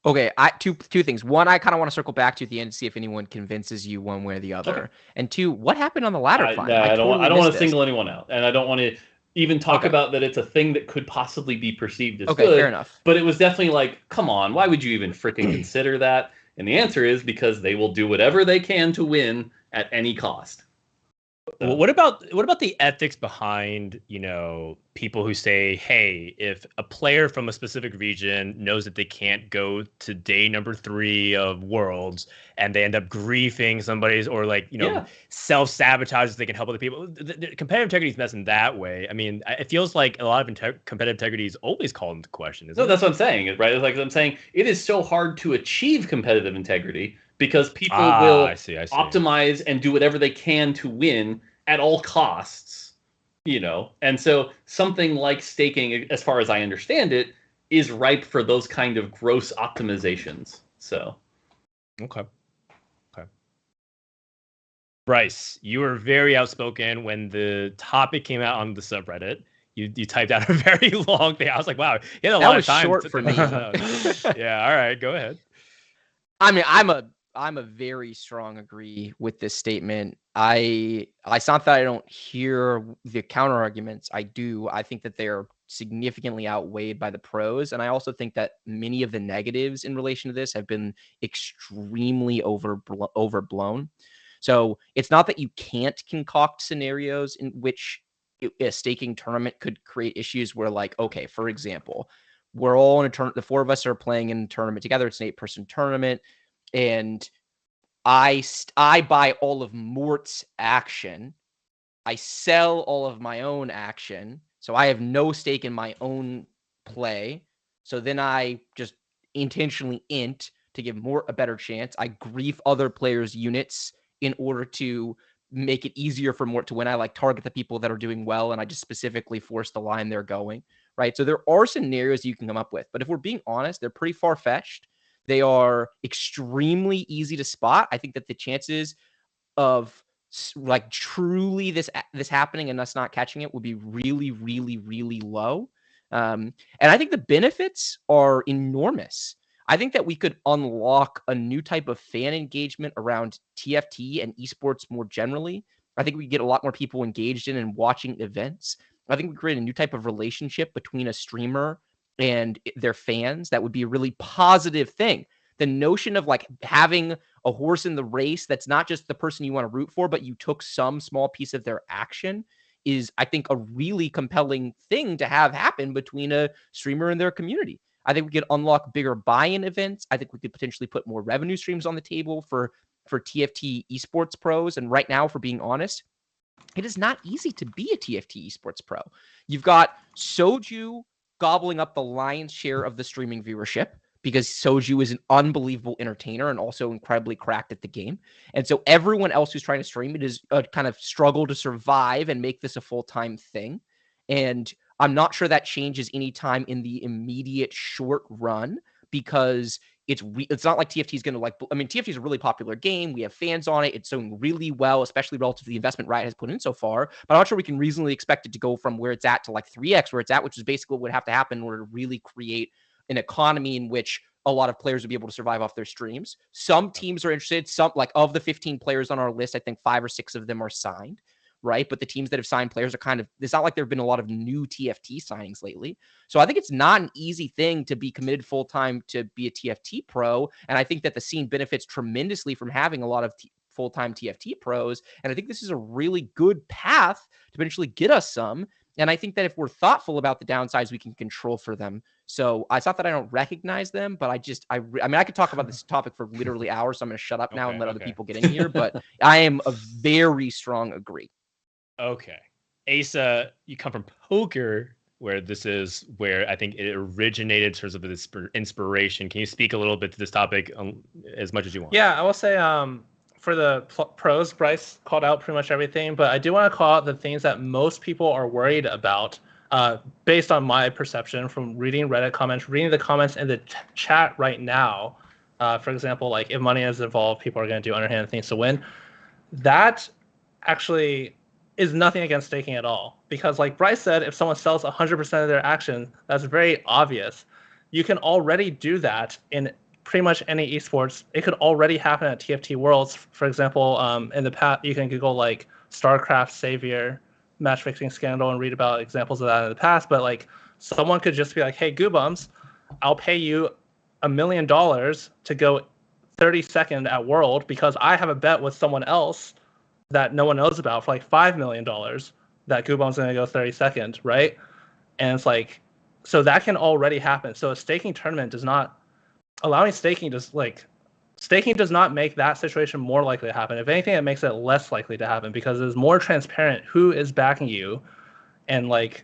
Okay, two things. One, I kind of want to circle back to at the end to see if anyone convinces you one way or the other. Okay. And two, what happened on the ladder find? I don't want to single anyone out, and I don't want to even talk about that it's a thing that could possibly be perceived as good. Fair enough. But it was definitely like, come on, why would you even freaking consider that? And the answer is because they will do whatever they can to win at any cost. Well, what about the ethics behind, people who say, hey, if a player from a specific region knows that they can't go to day number 3 of Worlds and they end up griefing somebody's or self-sabotage so they can help other people. The competitive integrity is messing that way. I mean, it feels like a lot of competitive integrity is always called into question. No, that's what I'm saying, right? Like I'm saying, it is so hard to achieve competitive integrity because people will optimize and do whatever they can to win at all costs, And so something like staking, as far as I understand it, is ripe for those kind of gross optimizations. So, okay. Bryce, you were very outspoken when the topic came out on the subreddit. You typed out a very long thing. I was like, wow, you had a lot of time. Short for me. Yeah, all right, go ahead. I mean, I'm a I'm a very strong agree with this statement. It's not that I don't hear the counter arguments. I do. I think that they're significantly outweighed by the pros. And I also think that many of the negatives in relation to this have been extremely overblown. So it's not that you can't concoct scenarios in which a staking tournament could create issues where, like, okay, for example, we're all in a tournament. The four of us are playing in a tournament together. It's an 8-person tournament. And I buy all of Mort's action. I sell all of my own action. So I have no stake in my own play. So then I just intentionally int to give Mort a better chance. I grief other players' units in order to make it easier for Mort to win. I like target the people that are doing well, and I just specifically force the line they're going, right? So there are scenarios you can come up with. But if we're being honest, they're pretty far-fetched. They are extremely easy to spot. I think that the chances of like truly this happening and us not catching it would be really, really, really low. And I think the benefits are enormous. I think that we could unlock a new type of fan engagement around TFT and esports more generally. I think we get a lot more people engaged in and watching events. I think we create a new type of relationship between a streamer and their fans that would be a really positive thing. The notion of like having a horse in the race that's not just the person you want to root for, but you took some small piece of their action is, I think, a really compelling thing to have happen between a streamer and their community. I think we could unlock bigger buy-in events. I think we could potentially put more revenue streams on the table for TFT esports pros. And right now, for being honest, it is not easy to be a TFT esports pro. You've got Soju gobbling up the lion's share of the streaming viewership because Soju is an unbelievable entertainer and also incredibly cracked at the game. And so everyone else who's trying to stream it is a kind of struggle to survive and make this a full-time thing. And I'm not sure that changes anytime in the immediate short run because it's not like TFT is going to like, I mean, TFT is a really popular game. We have fans on it. It's doing really well, especially relative to the investment Riot has put in so far. But I'm not sure we can reasonably expect it to go from where it's at to like 3x where it's at, which is basically what would have to happen in order to really create an economy in which a lot of players would be able to survive off their streams. Some teams are interested. Some, like of the 15 players on our list, I think 5 or 6 of them are signed, right? But the teams that have signed players are kind of, it's not like there have been a lot of new TFT signings lately. So I think it's not an easy thing to be committed full-time to be a TFT pro. And I think that the scene benefits tremendously from having a lot of full-time TFT pros. And I think this is a really good path to eventually get us some. And I think that if we're thoughtful about the downsides, we can control for them. So it's not that I don't recognize them, but I mean, I could talk about this topic for literally hours. So I'm going to shut up now and let other people get in here. But I am a very strong agree. Okay. Aesah, you come from poker, where this is where I think it originated in terms of this inspiration. Can you speak a little bit to this topic as much as you want? Yeah, I will say for the pros, Bryce called out pretty much everything, but I do want to call out the things that most people are worried about based on my perception from reading Reddit comments, reading the comments in the chat right now. For example, like if money is involved, people are going to do underhanded things to win. That actually is nothing against staking at all. Because like Bryce said, if someone sells 100% of their action, that's very obvious. You can already do that in pretty much any esports. It could already happen at TFT Worlds. For example, in the past, you can Google like StarCraft Savior match fixing scandal and read about examples of that in the past. But like someone could just be like, hey, Goobums, I'll pay you $1 million to go 32nd at World because I have a bet with someone else that no one knows about for like $5 million that Goobum's going to go 32nd, right? And it's like, so that can already happen. So a staking tournament does not, allowing staking does not make that situation more likely to happen. If anything, it makes it less likely to happen because it's more transparent who is backing you. And like,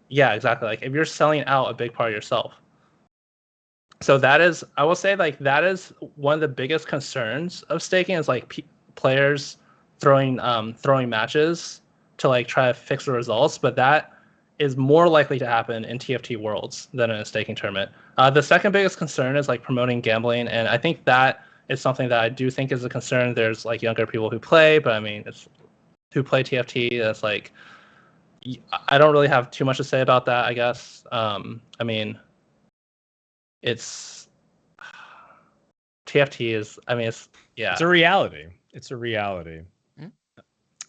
yeah, exactly. Like if you're selling out a big part of yourself. So that is, I will say like that is one of the biggest concerns of staking is like players throwing matches to like try to fix the results, but that is more likely to happen in TFT Worlds than in a staking tournament. The second biggest concern is like promoting gambling, and I think that is something that I do think is a concern. There's like younger people who play, but I mean, it's who play TFT. That's like, I don't really have too much to say about that, I guess. I mean, it's TFT is, I mean, it's a reality. It's a reality.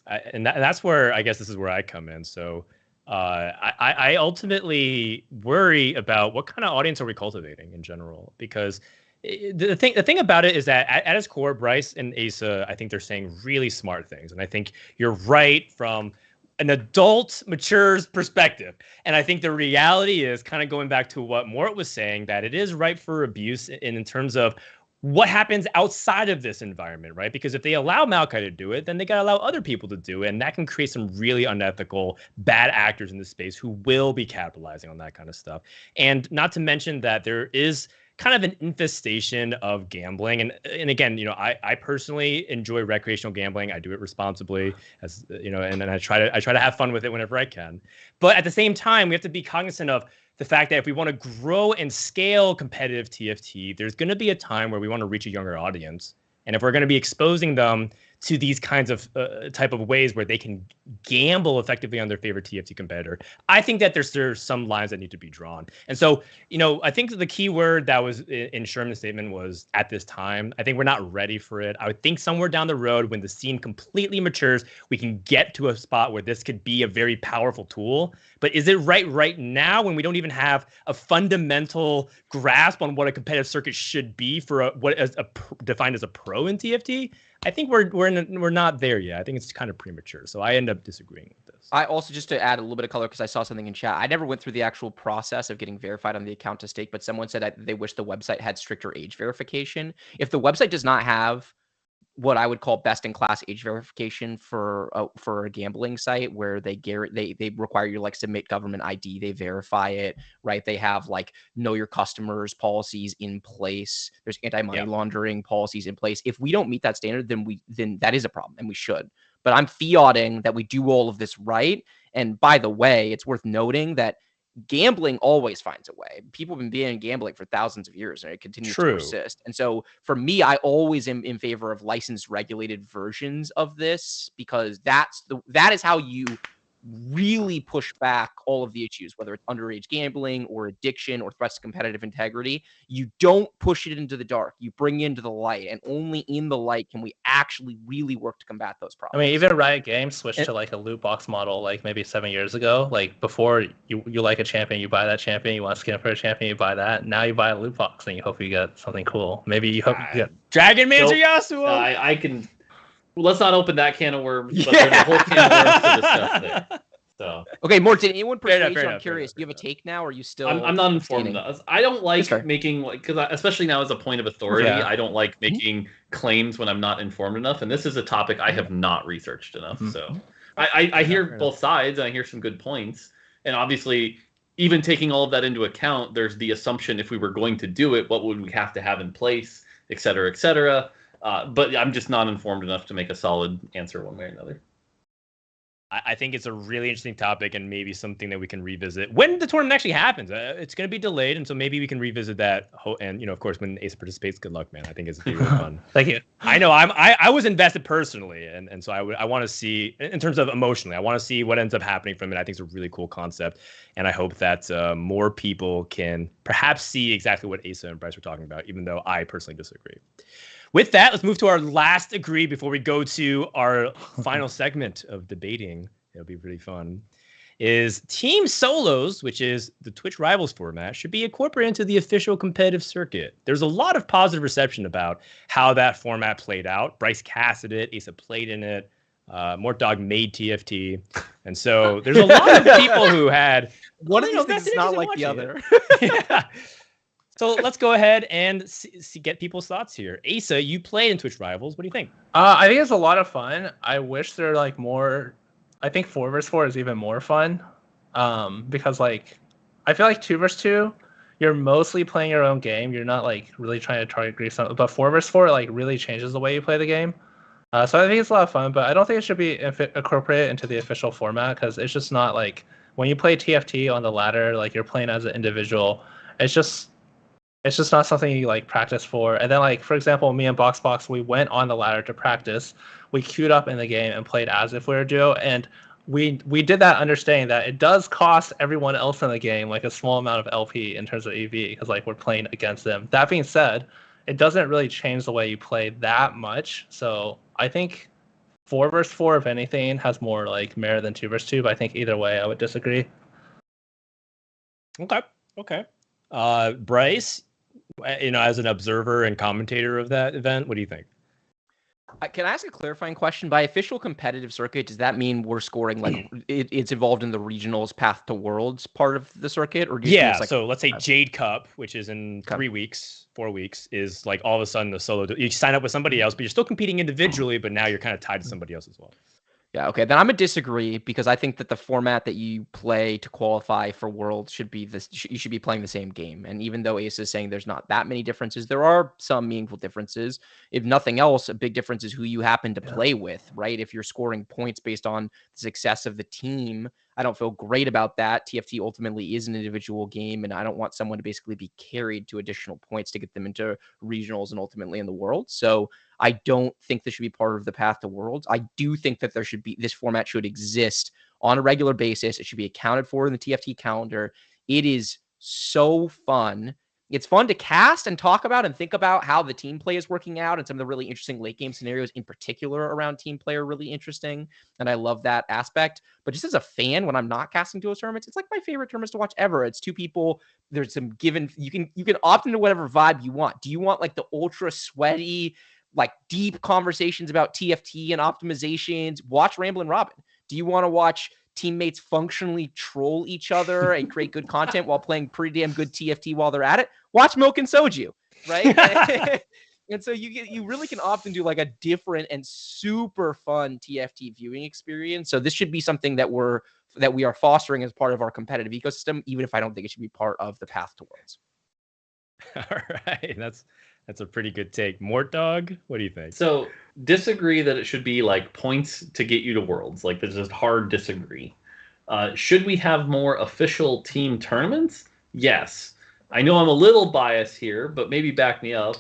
And that's where I guess this is where I come in. So I ultimately worry about what kind of audience are we cultivating in general, because the thing about it is that at its core, Bryce and Aesah, I think they're saying really smart things, and I think you're right from an adult, mature perspective. And I think the reality is kind of going back to what Mort was saying, that it is ripe for abuse in terms of what happens outside of this environment, right? Because if they allow Maokai to do it, then they got to allow other people to do it. And that can create some really unethical, bad actors in the space who will be capitalizing on that kind of stuff. And not to mention that there is kind of an infestation of gambling. And again, I personally enjoy recreational gambling. I do it responsibly, as and then I try to have fun with it whenever I can. But at the same time, we have to be cognizant of the fact that if we want to grow and scale competitive TFT, there's going to be a time where we want to reach a younger audience. And if we're going to be exposing them to these kinds of type of ways where they can gamble effectively on their favorite TFT competitor, I think that there's some lines that need to be drawn. And so, I think the key word that was in Sherman's statement was at this time. I think we're not ready for it. I would think somewhere down the road when the scene completely matures, we can get to a spot where this could be a very powerful tool. But is it right now when we don't even have a fundamental grasp on what a competitive circuit should be for what is defined as a pro in TFT? I think we're not there yet. I think it's kind of premature. So I end up disagreeing with this. I also, just to add a little bit of color, because I saw something in chat. I never went through the actual process of getting verified on the account to stake, but someone said that they wish the website had stricter age verification. If the website does not have what I would call best-in-class age verification for a gambling site, where they require you to submit government ID, they verify it, right? They have know your customers policies in place. There's anti-money laundering policies in place. If we don't meet that standard, then that is a problem, and we should. But I'm fiating that we do all of this right. And by the way, it's worth noting that gambling always finds a way. People have been being gambling for thousands of years, and it continues to persist. And so for me, I always am in favor of licensed, regulated versions of this, because that is how you really push back all of the issues, whether it's underage gambling or addiction or threats to competitive integrity. You don't push it into the dark. You bring it into the light, and only in the light can we actually really work to combat those problems. I mean, even Riot Games switched to a loot box model maybe 7 years ago. Before, you like a champion, you buy that champion. You want skin for a champion, you buy that. Now you buy a loot box and you hope you get something cool. Maybe you hope you get Dragon Mancer Yasuo. I can. Let's not open that can of worms, but there's a whole can of worms to discuss there. So. Okay, Mort, did anyone persuade you? I'm curious. Do you have a take now, or are you still? I'm not informed enough. I don't like making, because especially now as a point of authority, I don't like making claims when I'm not informed enough. And this is a topic I have not researched enough. So I hear both sides, and I hear some good points. And obviously, even taking all of that into account, there's the assumption if we were going to do it, what would we have to have in place, et cetera, et cetera. But I'm just not informed enough to make a solid answer one way or another. I think it's a really interesting topic, and maybe something that we can revisit when the tournament actually happens. It's going to be delayed, and so maybe we can revisit that. And of course, when Aesah participates, good luck, man. I think it's really fun. Thank you. I know I was invested personally, and so I want to see, in terms of emotionally, I want to see what ends up happening from it. I think it's a really cool concept, and I hope that more people can perhaps see exactly what Aesah and Bryce were talking about, even though I personally disagree. With that, let's move to our last agree before we go to our final segment of debating. It'll be really fun. Is team solos, which is the Twitch Rivals format, should be incorporated into the official competitive circuit. There's a lot of positive reception about how that format played out. Bryce casted it. Aesah played in it. Mortdog made TFT. And so there's a lot of people who had... One of these things is not like the other. Yeah. So let's go ahead and get people's thoughts here. Aesah, you played in Twitch Rivals. What do you think? I think it's a lot of fun. I wish there more. I think 4 vs 4 is even more fun, because I feel like 2 vs 2, you're mostly playing your own game. You're not really trying to target grease something. But 4 vs 4 really changes the way you play the game. So I think it's a lot of fun. But I don't think it should be incorporated into the official format, because it's just not when you play TFT on the ladder, you're playing as an individual. It's just not something you practice for. And then for example, me and BoxBox, we went on the ladder to practice. We queued up in the game and played as if we were a duo. And we did that understanding that it does cost everyone else in the game a small amount of LP in terms of EV, because we're playing against them. That being said, it doesn't really change the way you play that much. So I think 4 versus 4, if anything, has more like merit than 2 versus 2. But I think either way, I would disagree. Okay. Bryce, as an observer and commentator of that event, what do you think? Can I ask a clarifying question? By official competitive circuit, does that mean we're scoring like it's involved in the regionals path to worlds part of the circuit? Or do you think it's like, so let's say Jade Cup, which is in 4 weeks, is like all of a sudden the solo. You sign up with somebody else, but you're still competing individually, but now you're kind of tied to somebody else as well. Yeah, okay. Then I'm gonna disagree because I think that the format that you play to qualify for Worlds should be this. You should be playing the same game. And even though Ace is saying there's not that many differences, there are some meaningful differences. If nothing else, a big difference is who you happen to play with, right? If you're scoring points based on the success of the team, I don't feel great about that. TFT ultimately is an individual game, and I don't want someone to basically be carried to additional points to get them into regionals and ultimately in the world. So I don't think this should be part of the path to Worlds. I do think that this format should exist on a regular basis. It should be accounted for in the TFT calendar. It is so fun. It's fun to cast and talk about and think about how the team play is working out, and some of the really interesting late game scenarios in particular around team play are really interesting. And I love that aspect. But just as a fan, when I'm not casting duos tournaments, it's like my favorite tournaments to watch ever. It's 2 people. There's some given, you can opt into whatever vibe you want. Do you want like the ultra sweaty, like deep conversations about TFT and optimizations? Watch Ramblin' Robin. Do you want to watch teammates functionally troll each other and create good content while playing pretty damn good TFT while they're at it? Watch Milk and Soju, right? And so you really can opt into like a different and super fun TFT viewing experience. So this should be something that we are fostering as part of our competitive ecosystem, even if I don't think it should be part of the path to Worlds. All right, that's a pretty good take. Mortdog, what do you think? So disagree that it should be like points to get you to Worlds. Like there's just hard disagree. Should we have more official team tournaments? Yes. I know I'm a little biased here, but maybe back me up.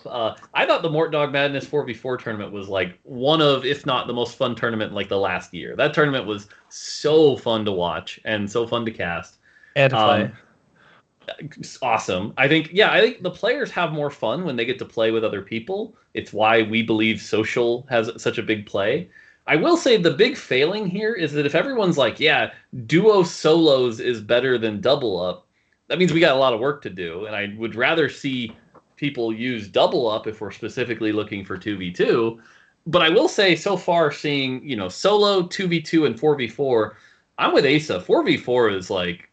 I thought the Mortdog Madness 4v4 tournament was like one of, if not the most fun tournament in like the last year. That tournament was so fun to watch and so fun to cast. And to play. Awesome. I think the players have more fun when they get to play with other people. It's why we believe social has such a big play. I will say the big failing here is that if everyone's like, yeah, duo solos is better than double up, that means we got a lot of work to do. And I would rather see people use double up if we're specifically looking for 2v2. But I will say so far seeing, solo, 2v2, and 4v4, I'm with Aesah. 4v4 is like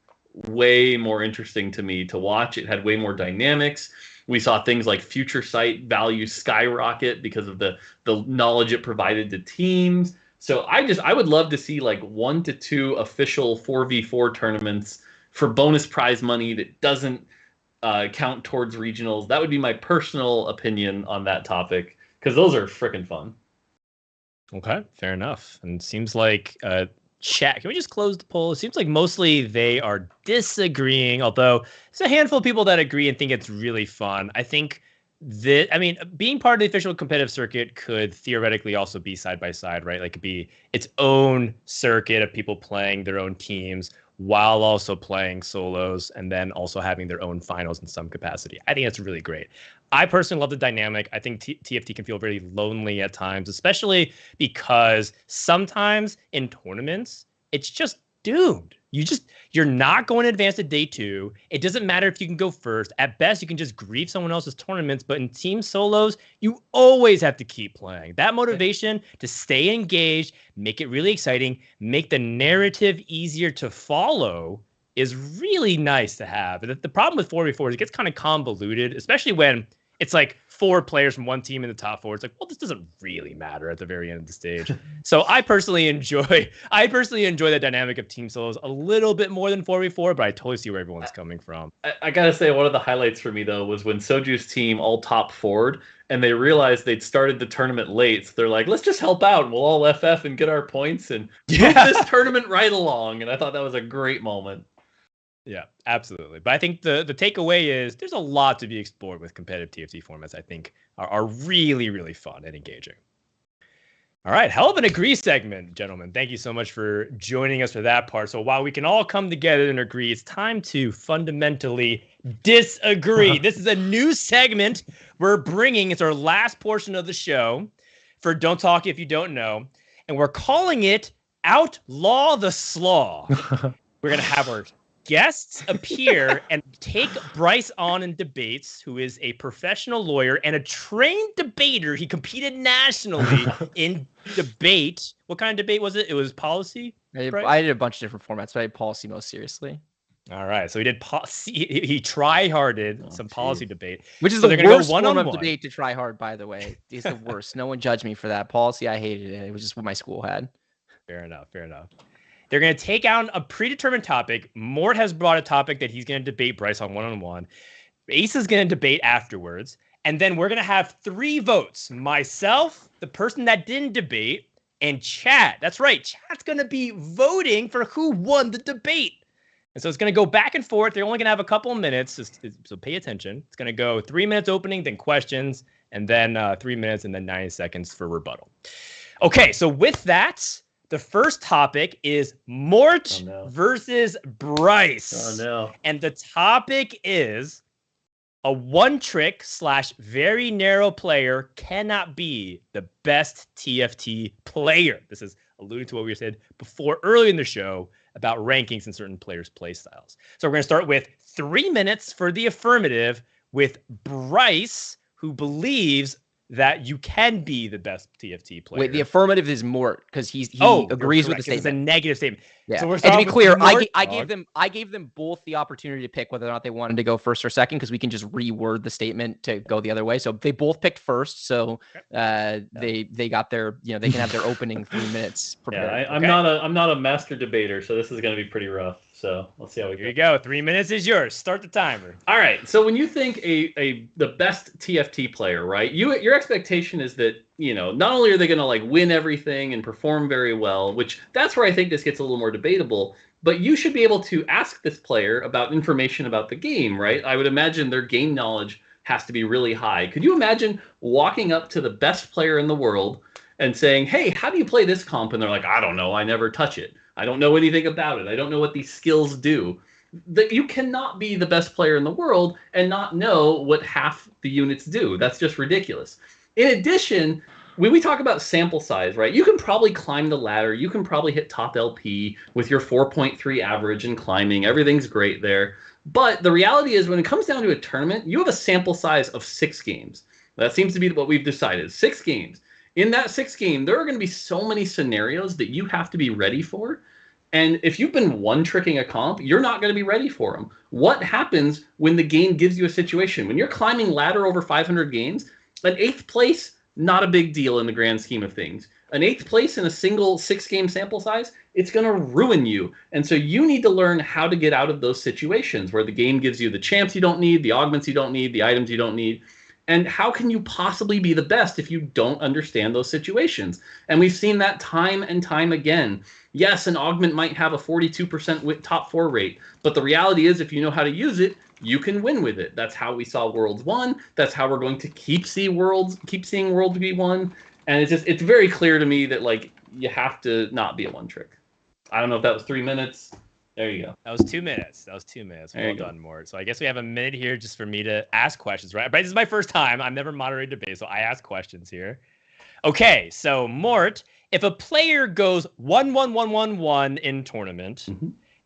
way more interesting to me to watch. It had way more dynamics. We saw things like future sight values skyrocket because of the knowledge it provided to teams. So I would love to see like 1 to 2 official 4v4 tournaments for bonus prize money that doesn't count towards regionals. That would be my personal opinion on that topic, because those are freaking fun. Okay, fair enough. And it seems like chat, can we just close the poll? It seems like mostly they are disagreeing, although there's a handful of people that agree and think it's really fun. I think being part of the official competitive circuit could theoretically also be side by side, right? Like it could be its own circuit of people playing their own teams while also playing solos, and then also having their own finals in some capacity. I think that's really great. I personally love the dynamic. I think TFT can feel very lonely at times, especially because sometimes in tournaments, it's just doomed. You're not going to advance to day 2. It doesn't matter if you can go first. At best, you can just grief someone else's tournaments. But in team solos, you always have to keep playing. That motivation to stay engaged, make it really exciting, make the narrative easier to follow is really nice to have. The problem with 4v4 is it gets kind of convoluted, especially when it's like 4 players from one team in the top 4. It's like, well, this doesn't really matter at the very end of the stage. So I personally enjoy the dynamic of team solos a little bit more than 4v4, but I totally see where everyone's coming from. I gotta say, one of the highlights for me though was when Soju's team all top forward and they realized they'd started the tournament late. So they're like, let's just help out and we'll all FF and get our points and move this tournament right along. And I thought that was a great moment. Yeah, absolutely. But I think the takeaway is there's a lot to be explored with competitive TFT formats. I think are really, really fun and engaging. All right, hell of an agree segment, gentlemen. Thank you so much for joining us for that part. So while we can all come together and agree, it's time to fundamentally disagree. This is a new segment we're bringing. It's our last portion of the show for Don't Talk If You Don't Know, and we're calling it Outlaw the Slaw. We're going to have our guests appear and take Bryce on in debates, who is a professional lawyer and a trained debater. He competed nationally in debate. What kind of debate was it? It was policy? I did a bunch of different formats, but I did policy most seriously. All right. So he did he try-harded some policy debate. Which is the worst form of debate to try hard, by the way. It's the worst. No one judged me for that. Policy, I hated it. It was just what my school had. Fair enough. They're going to take on a predetermined topic. Mort has brought a topic that he's going to debate Bryce on one-on-one. Aesah's going to debate afterwards. And then we're going to have 3 votes. Myself, the person that didn't debate, and chat. That's right. Chat's going to be voting for who won the debate. And so it's going to go back and forth. They're only going to have a couple of minutes, so pay attention. It's going to go 3 minutes opening, then questions, and then 3 minutes, and then 90 seconds for rebuttal. Okay, so with that, the first topic is Mort versus Bryce. Oh, no. And the topic is a one-trick / very narrow player cannot be the best TFT player. This is alluding to what we said before earlier in the show about rankings and certain players' play styles. So we're going to start with 3 minutes for the affirmative with Bryce, who believes that you can be the best TFT player. Wait, the affirmative is Mort because he agrees with the statement. It's a negative statement. Yeah. So and to be clear, I gave them both the opportunity to pick whether or not they wanted to go first or second, because we can just reword the statement to go the other way. So they both picked first. So they got their, they can have their opening 3 minutes prepared. Yeah, I'm not a master debater, so this is going to be pretty rough. So let's see how we go. Here you go. 3 minutes is yours. Start the timer. All right. So when you think the best TFT player, right? Your expectation is that, not only are they going to like win everything and perform very well, which that's where I think this gets a little more debatable, but you should be able to ask this player about information about the game, right? I would imagine their game knowledge has to be really high. Could you imagine walking up to the best player in the world and saying, "Hey, how do you play this comp?" And they're like, "I don't know. I never touch it. I don't know anything about it. I don't know what these skills do." That you cannot be the best player in the world and not know what half the units do. That's just ridiculous. In addition, when we talk about sample size, right, you can probably climb the ladder. You can probably hit top LP with your 4.3 average and climbing. Everything's great there. But the reality is when it comes down to a tournament, you have a sample size of 6 games. That seems to be what we've decided, 6 games. In that 6 game, there are going to be so many scenarios that you have to be ready for. And if you've been one-tricking a comp, you're not going to be ready for them. What happens when the game gives you a situation? When you're climbing ladder over 500 games, an 8th place, not a big deal in the grand scheme of things. An 8th place in a single 6-game sample size, it's going to ruin you. And so you need to learn how to get out of those situations where the game gives you the champs you don't need, the augments you don't need, the items you don't need. And how can you possibly be the best if you don't understand those situations? And we've seen that time and time again. Yes, an augment might have a 42% top 4 rate, but the reality is if you know how to use it, you can win with it. That's how we saw Worlds 1. That's how we're going to keep seeing Worlds be won. And it's very clear to me that like you have to not be a one trick. I don't know if that was 3 minutes. There you go. That was 2 minutes. Well done, Mort. So I guess we have a minute here just for me to ask questions, right? But this is my first time. I've never moderated debate, so I ask questions here. Okay, so Mort, if a player goes 1-1-1-1-1 in tournament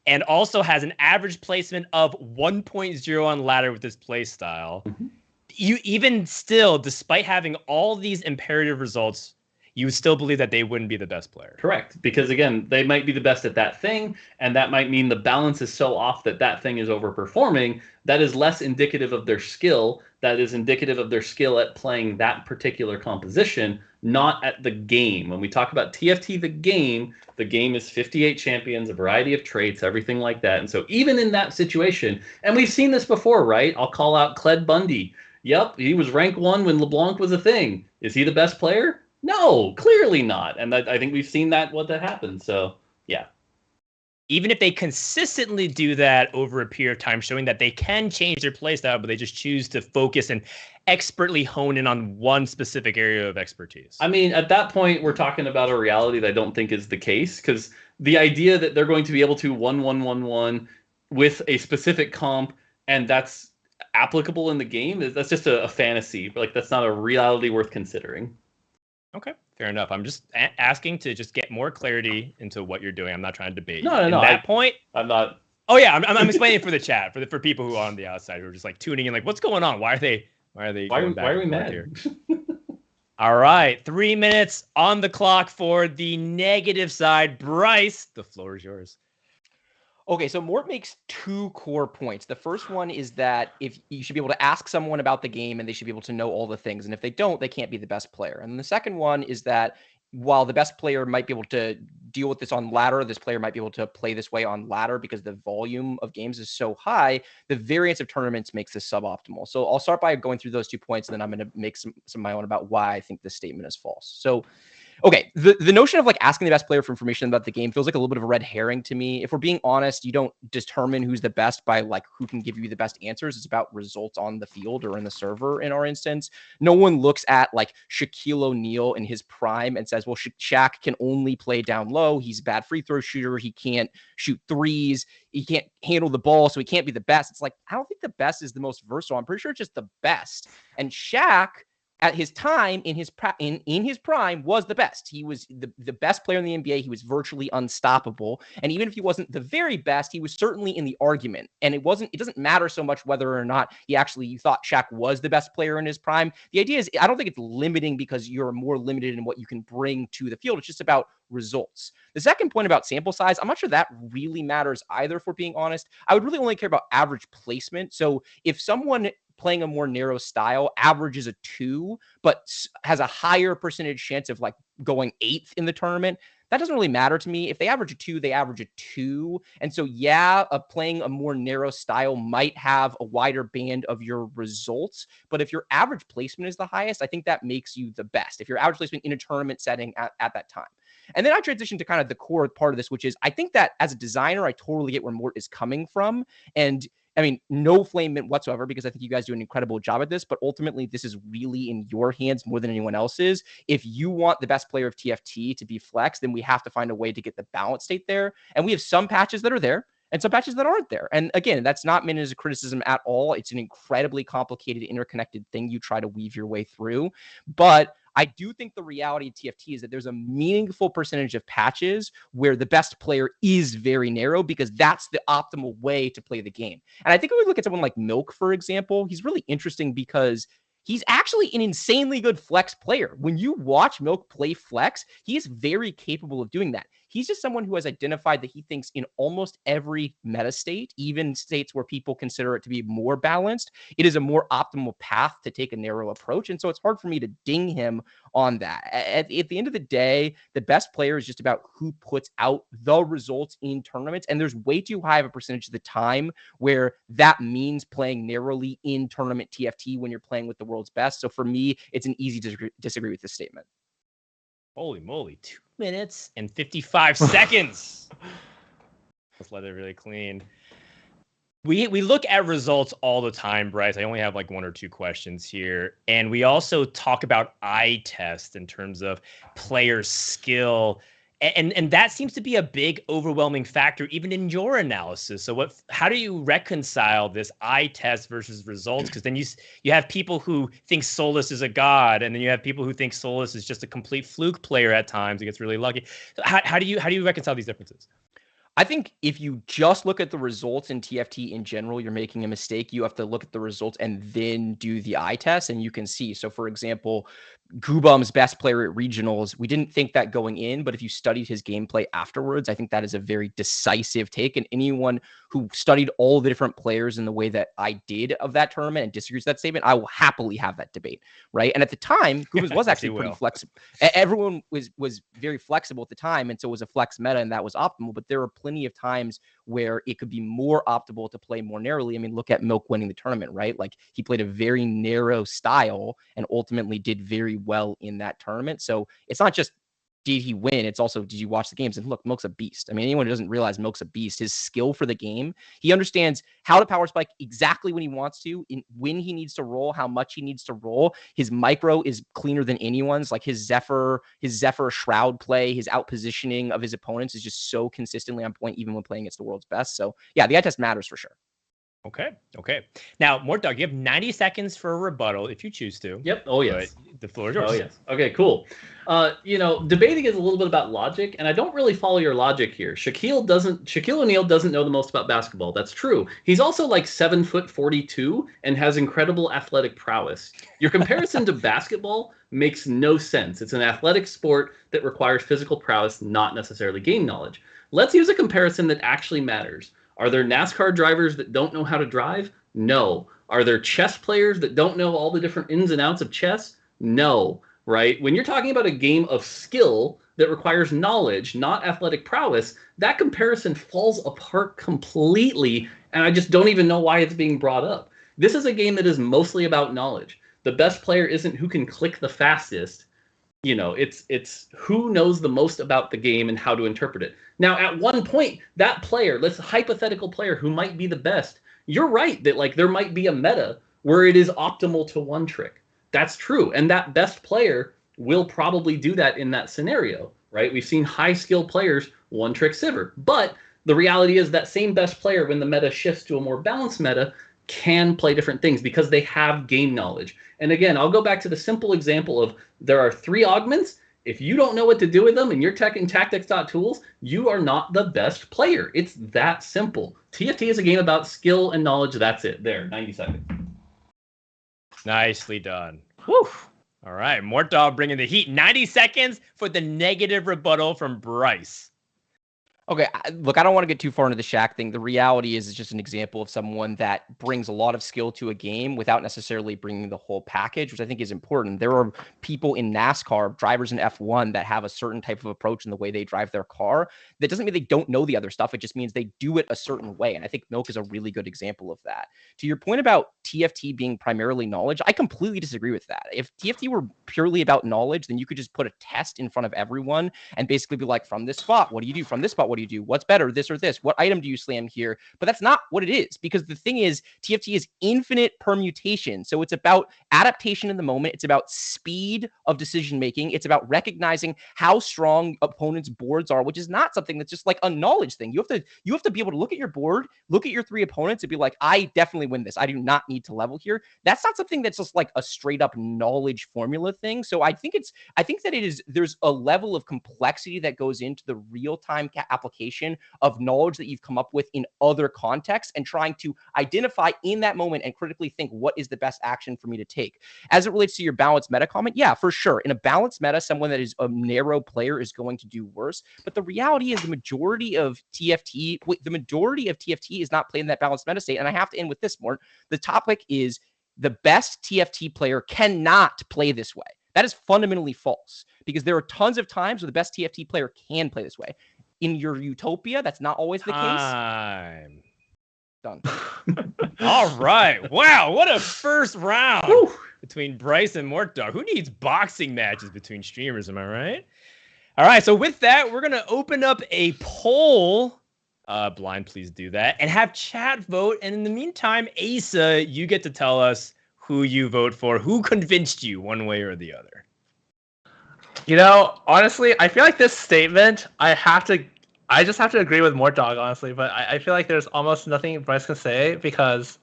and also has an average placement of 1.0 on ladder with this play style, you even still, despite having all these imperative results, you would still believe that they wouldn't be the best player. Correct. Because again, they might be the best at that thing, and that might mean the balance is so off that that thing is overperforming. That is less indicative of their skill. That is indicative of their skill at playing that particular composition, not at the game. When we talk about TFT, the game is 58 champions, a variety of traits, everything like that. And so even in that situation, and we've seen this before, right? I'll call out Cled Bundy. Yep, he was rank 1 when LeBlanc was a thing. Is he the best player? No, clearly not. And I think we've seen that happens. So, yeah. Even if they consistently do that over a period of time, showing that they can change their playstyle, but they just choose to focus and expertly hone in on one specific area of expertise. I mean, at that point, we're talking about a reality that I don't think is the case, because the idea that they're going to be able to 1-1-1-1 with a specific comp, and that's applicable in the game, that's just a fantasy. Like, that's not a reality worth considering. Okay, fair enough. I'm just asking to just get more clarity into what you're doing. I'm not trying to debate. No. At that point, I'm not. Oh yeah, I'm explaining for the chat, for people who are on the outside who are just like tuning in, like, what's going on? Why are we mad here? All right, 3 minutes on the clock for the negative side. Bryce, the floor is yours. Okay, so Mort makes 2 core points. The first one is that if you should be able to ask someone about the game and they should be able to know all the things. And if they don't, they can't be the best player. And the second one is that while the best player might be able to deal with this on ladder, this player might be able to play this way on ladder because the volume of games is so high, the variance of tournaments makes this suboptimal. So I'll start by going through those 2 points, and then I'm going to make some of my own about why I think this statement is false. So okay, the notion of like asking the best player for information about the game feels like a little bit of a red herring to me. If we're being honest, you don't determine who's the best by like who can give you the best answers. It's about results on the field or in the server in our instance. No one looks at like Shaquille O'Neal in his prime and says, well, Shaq can only play down low. He's a bad free throw shooter. He can't shoot threes. He can't handle the ball, so he can't be the best. It's like, I don't think the best is the most versatile. I'm pretty sure it's just the best. And Shaq, at his time, in his prime, was the best. He was the best player in the NBA. He was virtually unstoppable. And even if he wasn't the very best, he was certainly in the argument. And it doesn't matter so much whether or not you thought Shaq was the best player in his prime. The idea is, I don't think it's limiting because you're more limited in what you can bring to the field. It's just about results. The second point about sample size, I'm not sure that really matters either, if we're being honest. I would really only care about average placement. So if someone playing a more narrow style averages a 2, but has a higher percentage chance of like going 8th in the tournament, that doesn't really matter to me. If they average a 2, they average a 2. And so, yeah, playing a more narrow style might have a wider band of your results. But if your average placement is the highest, I think that makes you the best. If your average placement in a tournament setting at that time. And then I transition to kind of the core part of this, which is I think that as a designer, I totally get where Mort is coming from. And I mean, no flame whatsoever, because I think you guys do an incredible job at this, but ultimately this is really in your hands more than anyone else's. If you want the best player of TFT to be flex, then we have to find a way to get the balance state there. And we have some patches that are there and some patches that aren't there. And again, that's not meant as a criticism at all. It's an incredibly complicated, interconnected thing you try to weave your way through. But I do think the reality of TFT is that there's a meaningful percentage of patches where the best player is very narrow, because that's the optimal way to play the game. And I think if we look at someone like Milk, for example, he's really interesting because he's actually an insanely good flex player. When you watch Milk play flex, he is very capable of doing that. He's just someone who has identified that he thinks in almost every meta state, even states where people consider it to be more balanced, it is a more optimal path to take a narrow approach. And so it's hard for me to ding him on that. At the end of the day, the best player is just about who puts out the results in tournaments. And there's way too high of a percentage of the time where that means playing narrowly in tournament TFT when you're playing with the world's best. So for me, it's an easy disagree with this statement. Holy moly, 2 minutes and 55 seconds. Let's let it really clean. We look at results all the time, Bryce. I only have like 1 or 2 questions here. And we also talk about eye test in terms of player skill. And that seems to be a big overwhelming factor even in your analysis. So how do you reconcile this eye test versus results? Because then you have people who think Solus is a god, and then you have people who think Solus is just a complete fluke player at times. He gets really lucky. So how do you reconcile these differences? I think if you just look at the results in TFT in general, you're making a mistake. You have to look at the results and then do the eye test, and you can see. So for example, Goobum's best player at regionals, we didn't think that going in, but if you studied his gameplay afterwards, I think that is a very decisive take. And anyone who studied all the different players in the way that I did of that tournament and disagrees with that statement, I will happily have that debate, right? And at the time, Goobum's was actually pretty flexible. Everyone was very flexible at the time, and so it was a flex meta, and that was optimal. But there were plenty of times where it could be more optimal to play more narrowly. I mean, look at Milk winning the tournament, right? Like, he played a very narrow style and ultimately did very well in that tournament. So it's not just did he win? It's also, did you watch the games? And look, Milk's a beast. I mean, anyone who doesn't realize Milk's a beast, his skill for the game, he understands how to power spike exactly when he wants to, when he needs to roll, how much he needs to roll. His micro is cleaner than anyone's. Like his Zephyr Shroud play, his out positioning of his opponents is just so consistently on point, even when playing against the world's best. So yeah, the eye test matters for sure. Okay. Now, Mortdog, you have 90 seconds for a rebuttal if you choose to. Yep. Oh, yes. But the floor is yours. Oh, yes. Okay, cool. Debating is a little bit about logic, and I don't really follow your logic here. Shaquille O'Neal doesn't know the most about basketball. That's true. He's also like 7'42" and has incredible athletic prowess. Your comparison to basketball makes no sense. It's an athletic sport that requires physical prowess, not necessarily game knowledge. Let's use a comparison that actually matters. Are there NASCAR drivers that don't know how to drive? No. Are there chess players that don't know all the different ins and outs of chess? No. Right? When you're talking about a game of skill that requires knowledge, not athletic prowess, that comparison falls apart completely, and I just don't even know why it's being brought up. This is a game that is mostly about knowledge. The best player isn't who can click the fastest. It's who knows the most about the game and how to interpret it. Now, at one point, that player, this hypothetical player who might be the best, you're right that like there might be a meta where it is optimal to one trick. That's true. And that best player will probably do that in that scenario, right? We've seen high skill players one trick Sivir. But the reality is that same best player, when the meta shifts to a more balanced meta, can play different things because they have game knowledge. And again, I'll go back to the simple example of there are 3 augments. If you don't know what to do with them and you're teching tactics.tools, you are not the best player. It's that simple. TFT is a game about skill and knowledge. That's it. There, 90 seconds. Nicely done. Whew. All right, Mortdog bringing the heat. 90 seconds for the negative rebuttal from Bryce. Okay, look, I don't want to get too far into the Shaq thing. The reality is it's just an example of someone that brings a lot of skill to a game without necessarily bringing the whole package, which I think is important. There are people in NASCAR, drivers in F1, that have a certain type of approach in the way they drive their car. That doesn't mean they don't know the other stuff. It just means they do it a certain way. And I think Milk is a really good example of that. To your point about TFT being primarily knowledge, I completely disagree with that. If TFT were purely about knowledge, then you could just put a test in front of everyone and basically be like, from this spot, what do you do? From this spot, what do you do? What's better, this or this? What item do you slam here? But that's not what it is, because the thing is, TFT is infinite permutation. So it's about adaptation in the moment. It's about speed of decision making. It's about recognizing how strong opponents' boards are, which is not something that's just like a knowledge thing. You have to be able to look at your board, look at your 3 opponents, and be like, I definitely win this. I do not need to level here. That's not something that's just like a straight up knowledge formula thing. So I think that there's a level of complexity that goes into the real-time application of knowledge that you've come up with in other contexts and trying to identify in that moment and critically think, what is the best action for me to take? As it relates to your balanced meta comment, yeah, for sure. In a balanced meta, someone that is a narrow player is going to do worse. But the reality is the majority of TFT is not playing that balanced meta state. And I have to end with this, Mort. The topic is the best TFT player cannot play this way. That is fundamentally false, because there are tons of times where the best TFT player can play this way. In your utopia, that's not always the case. Done. All right. Wow, what a first round between Bryce and Mortdog. Who needs boxing matches between streamers, am I right? All right, so with that, we're going to open up a poll. Blind, please do that. And have chat vote. And in the meantime, Aesah, you get to tell us who you vote for. Who convinced you one way or the other? Honestly, I feel like this statement, I just have to agree with Mortdog, honestly, but I feel like there's almost nothing Bryce can say, because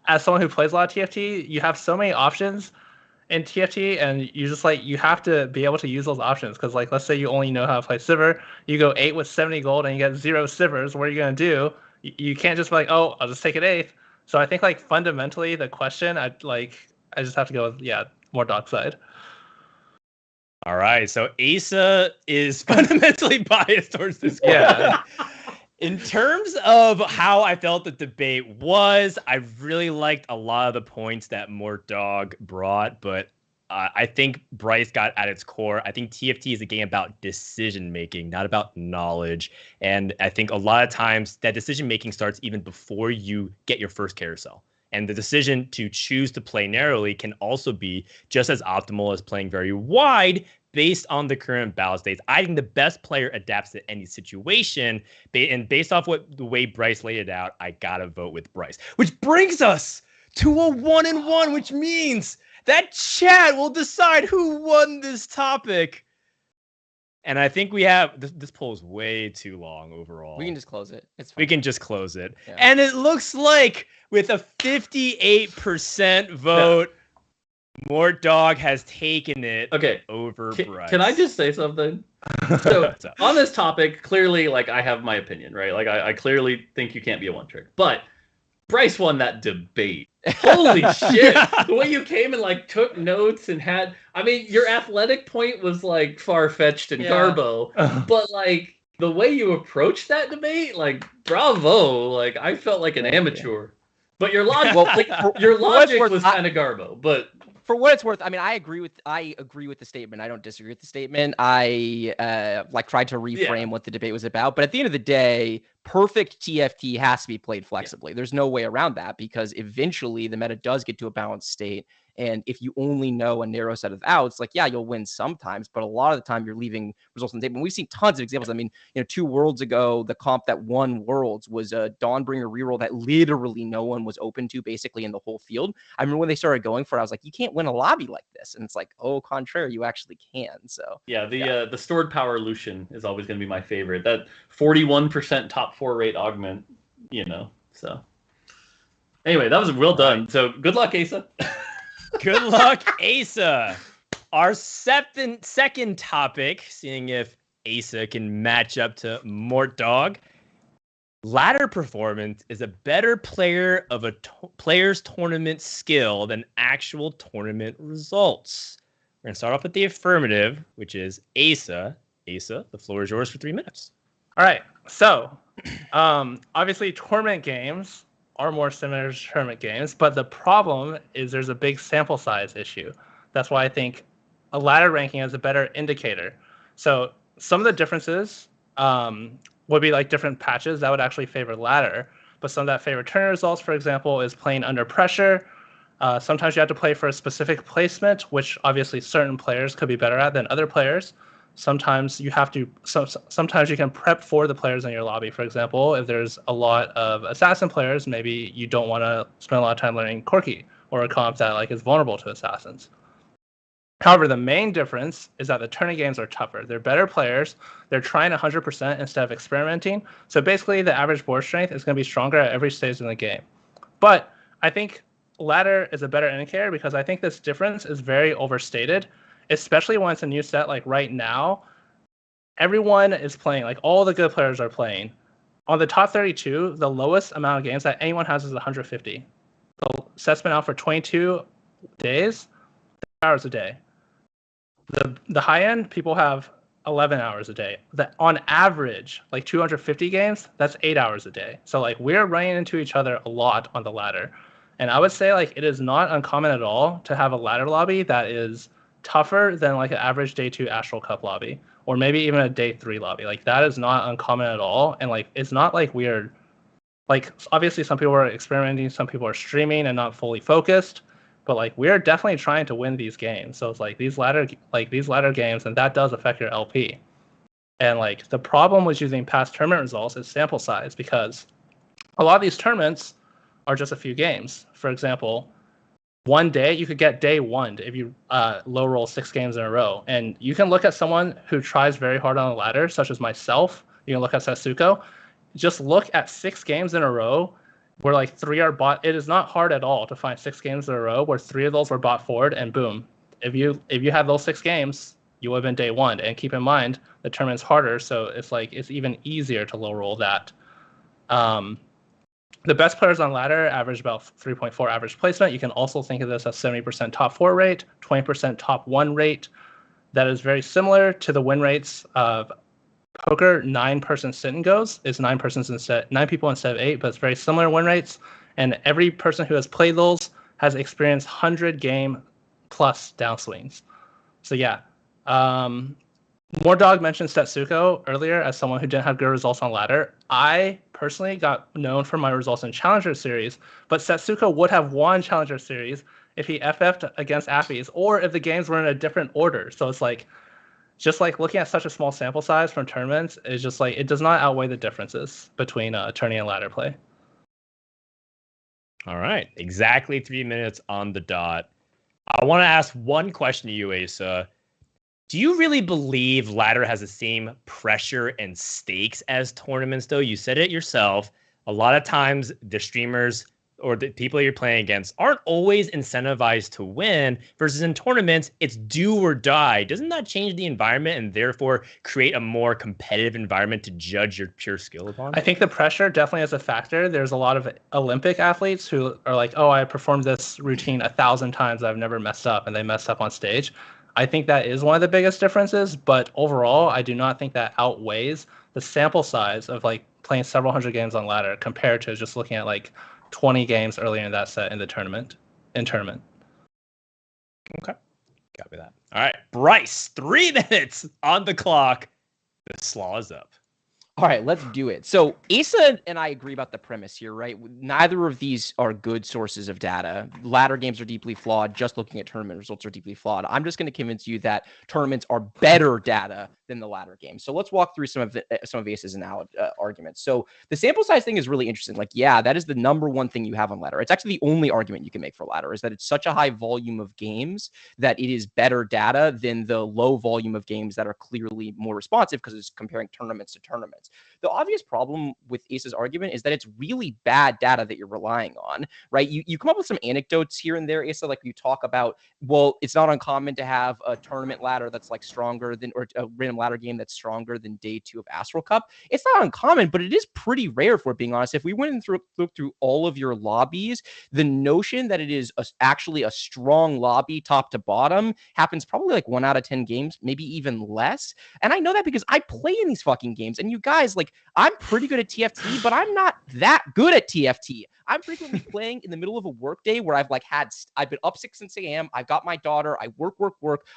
as someone who plays a lot of TFT, you have so many options in TFT, and you have to be able to use those options, because let's say you only know how to play Sivir, you go 8 with 70 gold and you get 0 Sivers, what are you going to do? You can't just be like, oh, I'll just take an 8th. So I think fundamentally the question, I just have to go with, Mortdog's side. All right, so Aesah is fundamentally biased towards this question. Yeah. In terms of how I felt the debate was, I really liked a lot of the points that Mortdog brought, but I think Bryce got at its core. I think TFT is a game about decision-making, not about knowledge. And I think a lot of times that decision-making starts even before you get your first carousel. And the decision to choose to play narrowly can also be just as optimal as playing very wide based on the current balance states. I think the best player adapts to any situation. And based off the way Bryce laid it out, I got to vote with Bryce. Which brings us to a 1-1, which means that chat will decide who won this topic. And I think we have this poll is way too long overall. We can just close it. It's fine. We can just close it. Yeah. And it looks like with a 58% vote, Mortdog has taken it over Bryce. Can I just say something? So on this topic, clearly, like, I have my opinion, right? Like, I clearly think you can't be a one trick. But Bryce won that debate. Holy shit. The way you came and like took notes and had, I mean, your athletic point was like far-fetched and garbo, but like the way you approached that debate, like, bravo. Like, I felt like an amateur. But your logic, your logic was kind of garbo. But for what it's worth, I mean, I agree with the statement. I don't disagree with the statement. I tried to reframe what the debate was about. But at the end of the day, perfect TFT has to be played flexibly. There's no way around that, because eventually the meta does get to a balanced state. And if you only know a narrow set of outs, like, yeah, you'll win sometimes, but a lot of the time you're leaving results on the table. And we've seen tons of examples. I mean, 2 worlds ago, the comp that won Worlds was a Dawnbringer reroll that literally no one was open to basically in the whole field. I remember when they started going for it, I was like, you can't win a lobby like this. And it's like, oh, contrary, you actually can. So yeah, the stored power Lucian is always going to be my favorite. That 41% top 4 rate augment, so. Anyway, that was well done. So good luck, Aesah. Good luck, Aesah. Our second topic, seeing if Aesah can match up to Mortdog. Ladder performance is a better player of a player's tournament skill than actual tournament results. We're going to start off with the affirmative, which is Aesah. Aesah, the floor is yours for 3 minutes. All right. So, obviously, tournament games are more similar to tournament games, but the problem is there's a big sample size issue. That's why I think a ladder ranking is a better indicator. So some of the differences would be like different patches that would actually favor ladder, but some that favor tournament results, for example, is playing under pressure. Sometimes you have to play for a specific placement, which obviously certain players could be better at than other players. Sometimes you have to. Sometimes you can prep for the players in your lobby. For example, if there's a lot of assassin players, maybe you don't want to spend a lot of time learning Corki or a comp that like is vulnerable to assassins. However, the main difference is that the tournament games are tougher. They're better players. They're trying 100% instead of experimenting. So basically, the average board strength is going to be stronger at every stage in the game. But I think ladder is a better indicator because I think this difference is very overstated. Especially when it's a new set, like right now, everyone is playing, like all the good players are playing. On the top 32, the lowest amount of games that anyone has is 150. The set's been out for 22 days, 3 hours a day. The high end, people have 11 hours a day. On average, like 250 games, that's 8 hours a day. So like we're running into each other a lot on the ladder. And I would say like it is not uncommon at all to have a ladder lobby that is tougher than like an average day 2 Astral Cup lobby, or maybe even a day 3 lobby. Like that is not uncommon at all. And like it's not like weird. Like obviously some people are experimenting, some people are streaming and not fully focused, but like we're definitely trying to win these games. So it's like these ladder games, and that does affect your LP. And like the problem with using past tournament results is sample size, because a lot of these tournaments are just a few games. For example, one day you could get day 1 if you low roll 6 games in a row, and you can look at someone who tries very hard on the ladder, such as myself. You can look at Sasuko. Just look at 6 games in a row where like 3 are bought. It is not hard at all to find 6 games in a row where 3 of those were bought forward, and boom, if you had those 6 games, you would have been day 1. And keep in mind the tournament's harder, so it's like it's even easier to low roll that. The best players on ladder average about 3.4 average placement. You can also think of this as 70% top 4 rate, 20% top 1 rate. That is very similar to the win rates of poker. 9-person sit and goes is 9 people instead of 8, but it's very similar win rates. And every person who has played those has experienced 100 game plus downswings. So yeah, Mortdog mentioned Setsuko earlier as someone who didn't have good results on ladder. I personally got known for my results in Challenger Series, but Setsuko would have won Challenger Series if he FF'd against Appies or if the games were in a different order. So it's like, just like looking at such a small sample size from tournaments is just like, it does not outweigh the differences between tourney and ladder play. All right, exactly 3 minutes on the dot. I want to ask one question to you, Aesah. Do you really believe ladder has the same pressure and stakes as tournaments, though? You said it yourself. A lot of times the streamers or the people you're playing against aren't always incentivized to win, versus in tournaments, it's do or die. Doesn't that change the environment and therefore create a more competitive environment to judge your pure skill upon? I think the pressure definitely is a factor. There's a lot of Olympic athletes who are like, oh, I performed this routine 1,000 times. I've never messed up, and they messed up on stage. I think that is one of the biggest differences, but overall, I do not think that outweighs the sample size of like playing several hundred games on ladder compared to just looking at like 20 games earlier in that set in the tournament. Okay. Copy that. All right. Bryce, 3 minutes on the clock. The slaw is up. All right, let's do it. So Aesah and I agree about the premise here, right? Neither of these are good sources of data. Ladder games are deeply flawed. Just looking at tournament results are deeply flawed. I'm just going to convince you that tournaments are better data than the ladder games. So let's walk through some of Aesah's arguments. So the sample size thing is really interesting. Like, yeah, that is the number one thing you have on ladder. It's actually the only argument you can make for ladder is that it's such a high volume of games that it is better data than the low volume of games that are clearly more responsive because it's comparing tournaments to tournaments. The obvious problem with Aesah's argument is that it's really bad data that you're relying on, right? You come up with some anecdotes here and there, Aesah, like you talk about, well, it's not uncommon to have a tournament ladder that's like stronger than, or a random ladder game that's stronger than day 2 of Astral Cup. It's not uncommon, but it is pretty rare, if we're being honest. If we went and looked through all of your lobbies, the notion that it is actually a strong lobby top to bottom happens probably like 1 out of 10 games, maybe even less. And I know that because I play in these fucking games, and you guys, like, I'm pretty good at TFT, but I'm not that good at TFT. I'm frequently playing in the middle of a workday where I've been up 6 a.m. I've got my daughter. I work.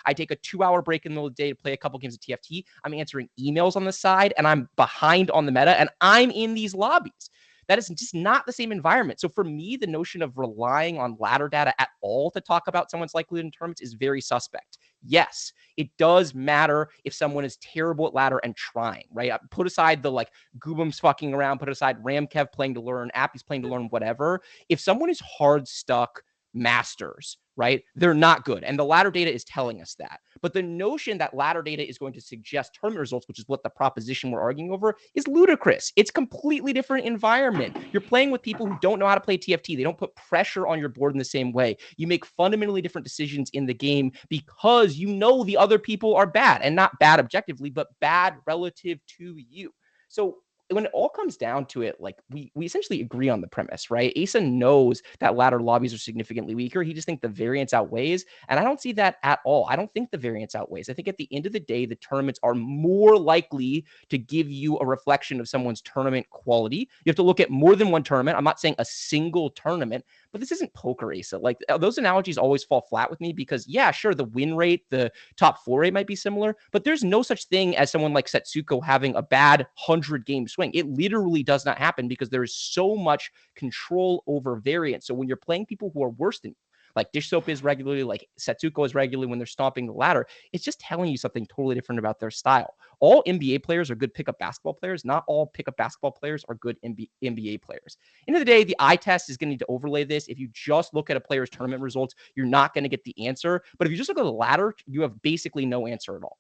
I take a 2-hour break in the middle of the day to play a couple games of TFT. I'm answering emails on the side, and I'm behind on the meta, and I'm in these lobbies. That is just not the same environment. So for me, the notion of relying on ladder data at all to talk about someone's likelihood in tournaments is very suspect. Yes, it does matter if someone is terrible at ladder and trying, right? Put aside the like Goobum's fucking around, put aside Ramkev playing to learn, Appy's playing to learn, whatever. If someone is hard stuck masters, right? They're not good. And the ladder data is telling us that. But the notion that ladder data is going to suggest tournament results, which is what the proposition we're arguing over, is ludicrous. It's completely different environment. You're playing with people who don't know how to play TFT. They don't put pressure on your board in the same way. You make fundamentally different decisions in the game because you know the other people are bad, and not bad objectively, but bad relative to you. So when it all comes down to it, like we essentially agree on the premise, right? Aesah knows that ladder lobbies are significantly weaker. He just thinks the variance outweighs. And I don't see that at all. I don't think the variance outweighs. I think at the end of the day, the tournaments are more likely to give you a reflection of someone's tournament quality. You have to look at more than one tournament. I'm not saying a single tournament, but this isn't poker, Aesah. Like those analogies always fall flat with me because, yeah, sure, the win rate, the top 4 rate might be similar, but there's no such thing as someone like Setsuko having a bad 100-game swing. It literally does not happen because there is so much control over variance. So when you're playing people who are worse than you, like Dish Soap is regularly, like Setsuko is regularly when they're stomping the ladder, it's just telling you something totally different about their style. All NBA players are good pickup basketball players. Not all pickup basketball players are good NBA players. End of the day, the eye test is going to need to overlay this. If you just look at a player's tournament results, you're not going to get the answer. But if you just look at the ladder, you have basically no answer at all.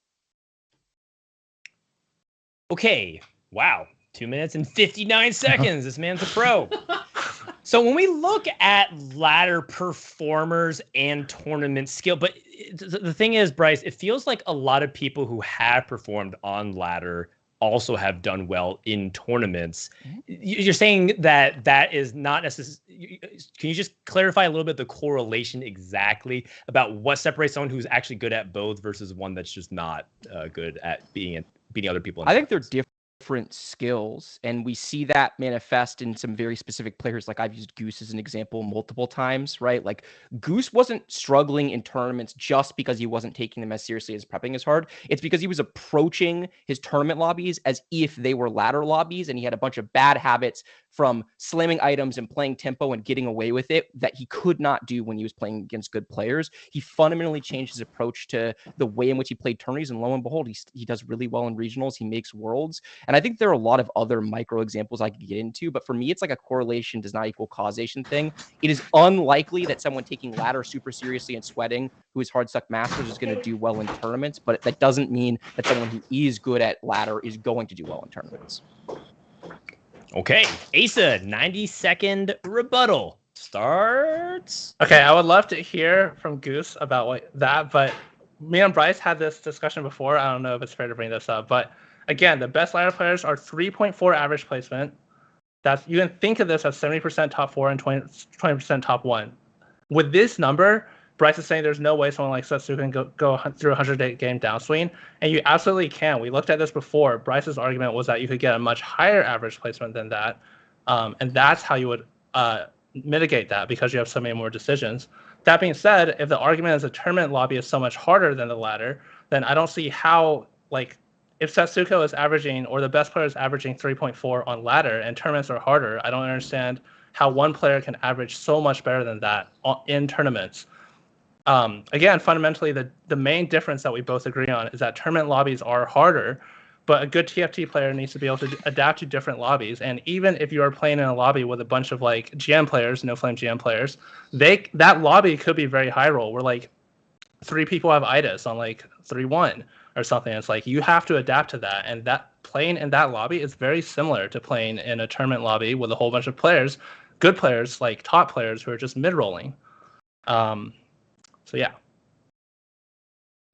Okay. Wow. 2 minutes and 59 seconds. This man's a pro. So when we look at ladder performers and tournament skill, but the thing is, Bryce, it feels like a lot of people who have performed on ladder also have done well in tournaments. You're saying that that is not necessarily. Can you just clarify a little bit the correlation exactly about what separates someone who's actually good at both versus one that's just not good at beating other people? I think they're different different skills, and we see that manifest in some very specific players. Like I've used Goose as an example multiple times, right? Like Goose wasn't struggling in tournaments just because he wasn't taking them as seriously as prepping as hard. It's because he was approaching his tournament lobbies as if they were ladder lobbies, and he had a bunch of bad habits from slamming items and playing tempo and getting away with it that he could not do when he was playing against good players. He fundamentally changed his approach to the way in which he played tourneys, and lo and behold, he does really well in regionals. He makes worlds. And I think there are a lot of other micro examples I could get into, but for me, it's like a correlation does not equal causation thing. It is unlikely that someone taking ladder super seriously and sweating, who is hard stuck masters, is going to do well in tournaments, but that doesn't mean that someone who is good at ladder is going to do well in tournaments. Okay, Aesah, 90-second rebuttal starts. Okay, I would love to hear from Goose about that, but me and Bryce had this discussion before. I don't know if it's fair to bring this up, but again, the best ladder players are 3.4 average placement. That's, you can think of this as 70% top 4 and 20% top 1. With this number, Bryce is saying there's no way someone like Setsuko can go through a 100-game downswing, and you absolutely can. We looked at this before. Bryce's argument was that you could get a much higher average placement than that, and that's how you would mitigate that, because you have so many more decisions. That being said, if the argument is a tournament lobby is so much harder than the ladder, then I don't see how, like, if Setsuko is averaging, or the best player is averaging 3.4 on ladder and tournaments are harder, I don't understand how one player can average so much better than that in tournaments. Again, fundamentally, the main difference that we both agree on is that tournament lobbies are harder, but a good TFT player needs to be able to adapt to different lobbies. And even if you are playing in a lobby with a bunch of like GM players, no flame GM players, that lobby could be very high roll, where like 3 people have itis on like 3-1 or something. It's like you have to adapt to that, and that playing in that lobby is very similar to playing in a tournament lobby with a whole bunch of players, good players, like top players who are just mid rolling. So yeah.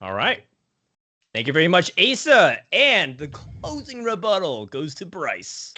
All right. Thank you very much, Aesah. And the closing rebuttal goes to Bryce.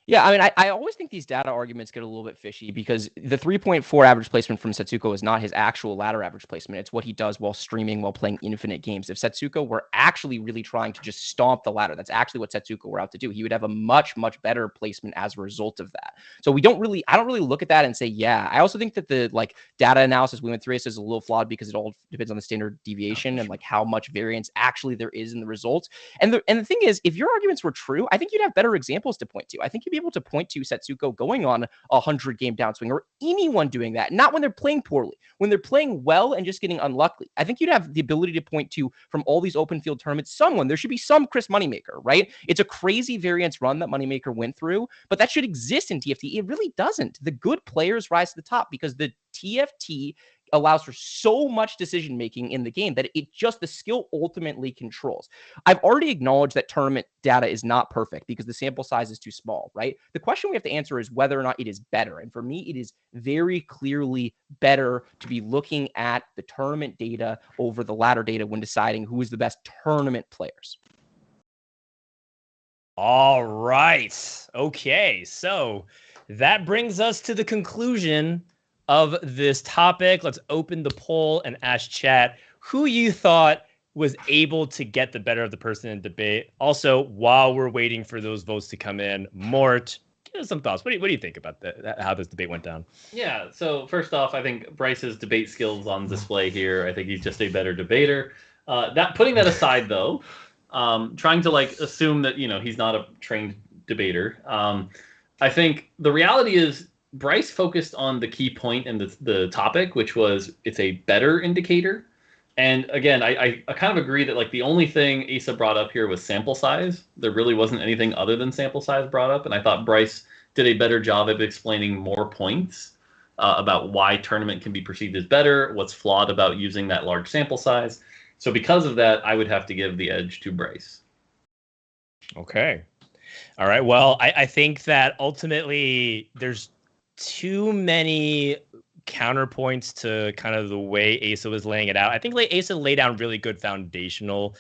Yeah, I mean, I always think these data arguments get a little bit fishy, because the 3.4 average placement from Setsuko is not his actual ladder average placement. It's what he does while streaming, while playing infinite games. If Setsuko were actually really trying to just stomp the ladder, that's actually what Setsuko were out to do. He would have a much, much better placement as a result of that. So I don't really look at that and say, yeah. I also think that the like data analysis we went through is a little flawed, because it all depends on the standard deviation and like how much variance actually there is in the results. And the thing is, if your arguments were true, I think you'd have better examples to point to. I think you'd be able to point to Setsuko going on a 100-game downswing, or anyone doing that, not when they're playing poorly, when they're playing well and just getting unlucky. I think you'd have the ability to point to, from all these open field tournaments, there should be some Chris Moneymaker, right? It's a crazy variance run that Moneymaker went through, but that should exist in TFT. It really doesn't. The good players rise to the top, because the TFT allows for so much decision making in the game that the skill ultimately controls. I've already acknowledged that tournament data is not perfect because the sample size is too small, right? The question we have to answer is whether or not it is better. And for me, it is very clearly better to be looking at the tournament data over the ladder data when deciding who is the best tournament players. All right. Okay. So that brings us to the conclusion of this topic. Let's open the poll and ask chat who you thought was able to get the better of the person in debate. Also, while we're waiting for those votes to come in, Mort, give us some thoughts. What do you think about how this debate went down? Yeah, so first off, I think Bryce's debate skills on display here. I think he's just a better debater. Putting that aside, though, trying to like assume that he's not a trained debater. I think the reality is Bryce focused on the key point in the topic, which was it's a better indicator. And again, I kind of agree that like the only thing Aesah brought up here was sample size. There really wasn't anything other than sample size brought up. And I thought Bryce did a better job of explaining more points about why tournament can be perceived as better, what's flawed about using that large sample size. So because of that, I would have to give the edge to Bryce. Okay. All right. Well, I think that ultimately there's too many counterpoints to kind of the way Aesah was laying it out. I think Aesah laid down really good foundational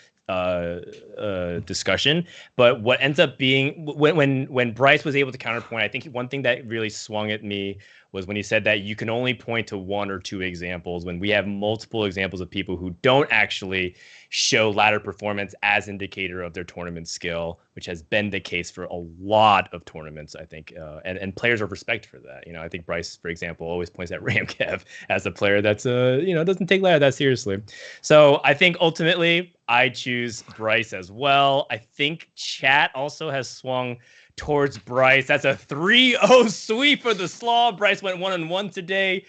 discussion, but what ends up being when Bryce was able to counterpoint, I think one thing that really swung at me was when he said that you can only point to one or two examples when we have multiple examples of people who don't actually show ladder performance as indicator of their tournament skill, which has been the case for a lot of tournaments, I think, and players are respected for that. I think Bryce, for example, always points at Ramkev as a player that's doesn't take ladder that seriously. So I think ultimately I choose Bryce as well. I think chat also has swung towards Bryce. That's a 3-0 sweep for the slaw. Bryce went 1-1 today.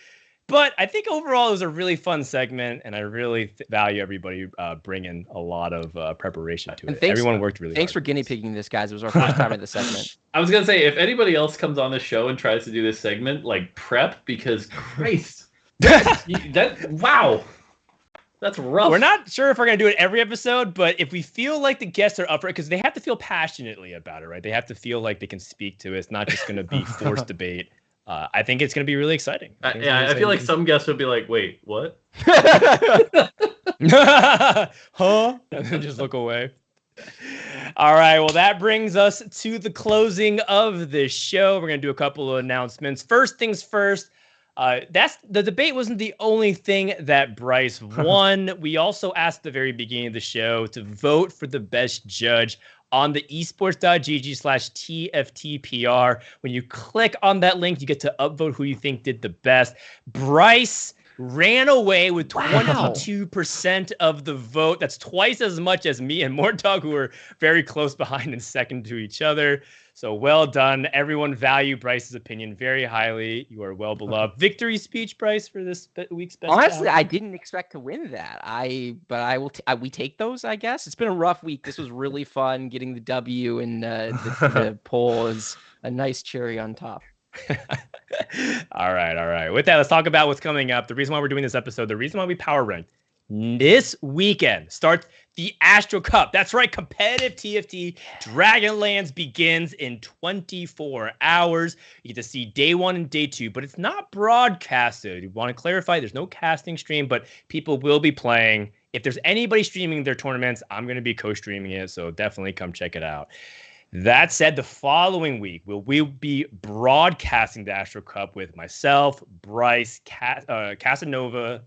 But I think overall it was a really fun segment, and I really value everybody bringing a lot of preparation to it. Everyone worked really hard. Thanks for guinea pigging this, guys. It was our first time in the segment. I was going to say, if anybody else comes on the show and tries to do this segment, prep, because Christ, wow. That's rough. We're not sure if we're going to do it every episode, but if we feel like the guests are up for it, because they have to feel passionately about it, right? They have to feel like they can speak to it. It's not just going to be forced debate. I think it's going to be really exciting. I feel like some guests would be like, wait, what? Huh? And then just look away. All right. Well, that brings us to the closing of this show. We're going to do a couple of announcements. First things first. The debate wasn't the only thing that Bryce won. We also asked at the very beginning of the show to vote for the best judge on the esports.gg/TFTPR. When you click on that link, you get to upvote who you think did the best. Bryce ran away with 22% of the vote. That's twice as much as me and Mortdog, who were very close behind and second to each other. So well done. Everyone value Bryce's opinion very highly. You are well beloved. Victory speech, Bryce, for this week's best. Honestly, I didn't expect to win that. We take those, I guess. It's been a rough week. This was really fun. Getting the W and the poll is a nice cherry on top. All right. With that, let's talk about what's coming up. The reason why we're doing this episode, the reason why we power ranked this weekend starts the Astral Cup. That's right, competitive TFT Dragonlance begins in 24 hours. You get to see day 1 and day 2, but it's not broadcasted. You want to clarify, there's no casting stream, but people will be playing. If there's anybody streaming their tournaments, I'm going to be co-streaming it, so definitely come check it out. That said, the following week, we'll be broadcasting the Astral Cup with myself, Bryce, Casanova,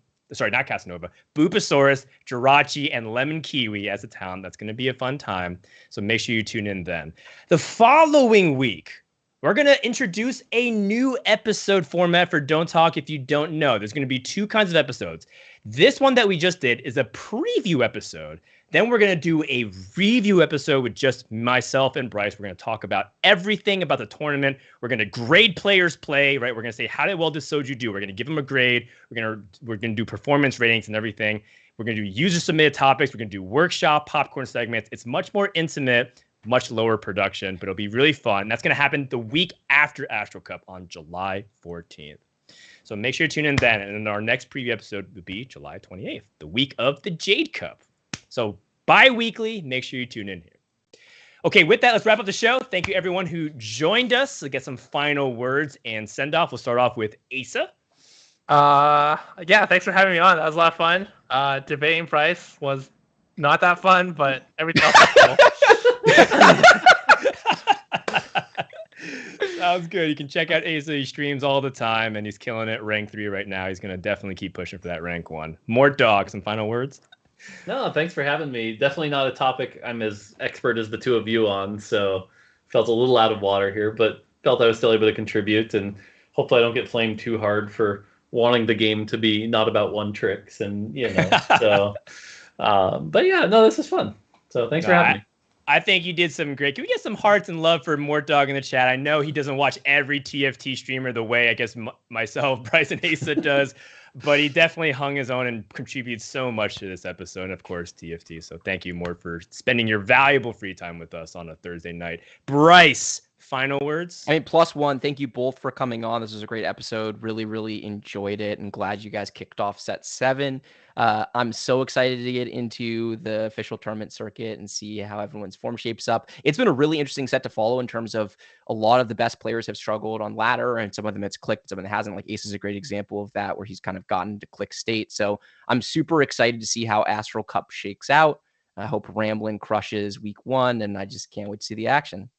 Bupasaurus, Jirachi, and Lemon Kiwi as a town. That's going to be a fun time, so make sure you tune in then. The following week, we're going to introduce a new episode format for Don't Talk If You Don't Know. There's going to be 2 kinds of episodes. This one that we just did is a preview episode. Then we're going to do a review episode with just myself and Bryce. We're going to talk about everything about the tournament. We're going to grade players' play, right? We're going to say, how well did Soju do? We're going to give him a grade. We're going to do performance ratings and everything. We're going to do user-submitted topics. We're going to do workshop, popcorn segments. It's much more intimate, much lower production, but it'll be really fun. And that's going to happen the week after Astral Cup on July 14th. So make sure you tune in then. And then our next preview episode will be July 28th, the week of the Jade Cup. So bi-weekly, make sure you tune in here. Okay, with that, let's wrap up the show. Thank you, everyone who joined us. To get some final words and send-off, we'll start off with Aesah. Yeah, thanks for having me on. That was a lot of fun. Debating Bryce was not that fun, but everything else was cool. Sounds good. You can check out Aesah. He streams all the time, and he's killing it rank 3 right now. He's going to definitely keep pushing for that rank 1. Mortdog, some final words? No, thanks for having me. Definitely not a topic I'm as expert as the two of you on, so felt a little out of water here, but felt I was still able to contribute, and hopefully I don't get flamed too hard for wanting the game to be not about one tricks, and so. But yeah, no, this is fun. So thanks for having me. I think you did some great. Can we get some hearts and love for Mortdog in the chat? I know he doesn't watch every TFT streamer the way I guess myself, Bryce, and Aesah does. But he definitely hung his own and contributes so much to this episode, and of course, TFT. So thank you, Mort, for spending your valuable free time with us on a Thursday night. Bryce, final words? I mean, +1, thank you both for coming on. This was a great episode. Really, really enjoyed it, and glad you guys kicked off set 7. I'm so excited to get into the official tournament circuit and see how everyone's form shapes up. It's been a really interesting set to follow in terms of a lot of the best players have struggled on ladder, and some of them it's clicked, some of them hasn't. Like Ace is a great example of that, where he's kind of gotten to click state. So I'm super excited to see how Astral Cup shakes out. I hope Ramblin' crushes week 1, and I just can't wait to see the action.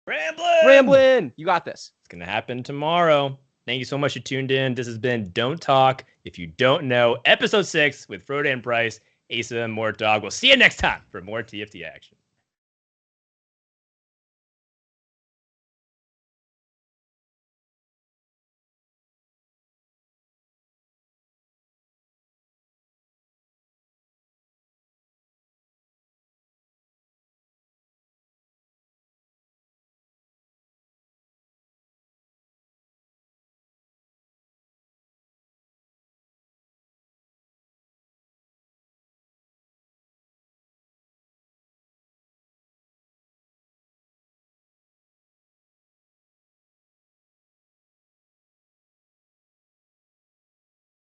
Ramblin'! You got this. It's going to happen tomorrow. Thank you so much for tuned in. This has been Don't Talk If You Don't Know, episode 6 with Frodo and Bryce, Aesah and Mortdog. We'll see you next time for more TFT action.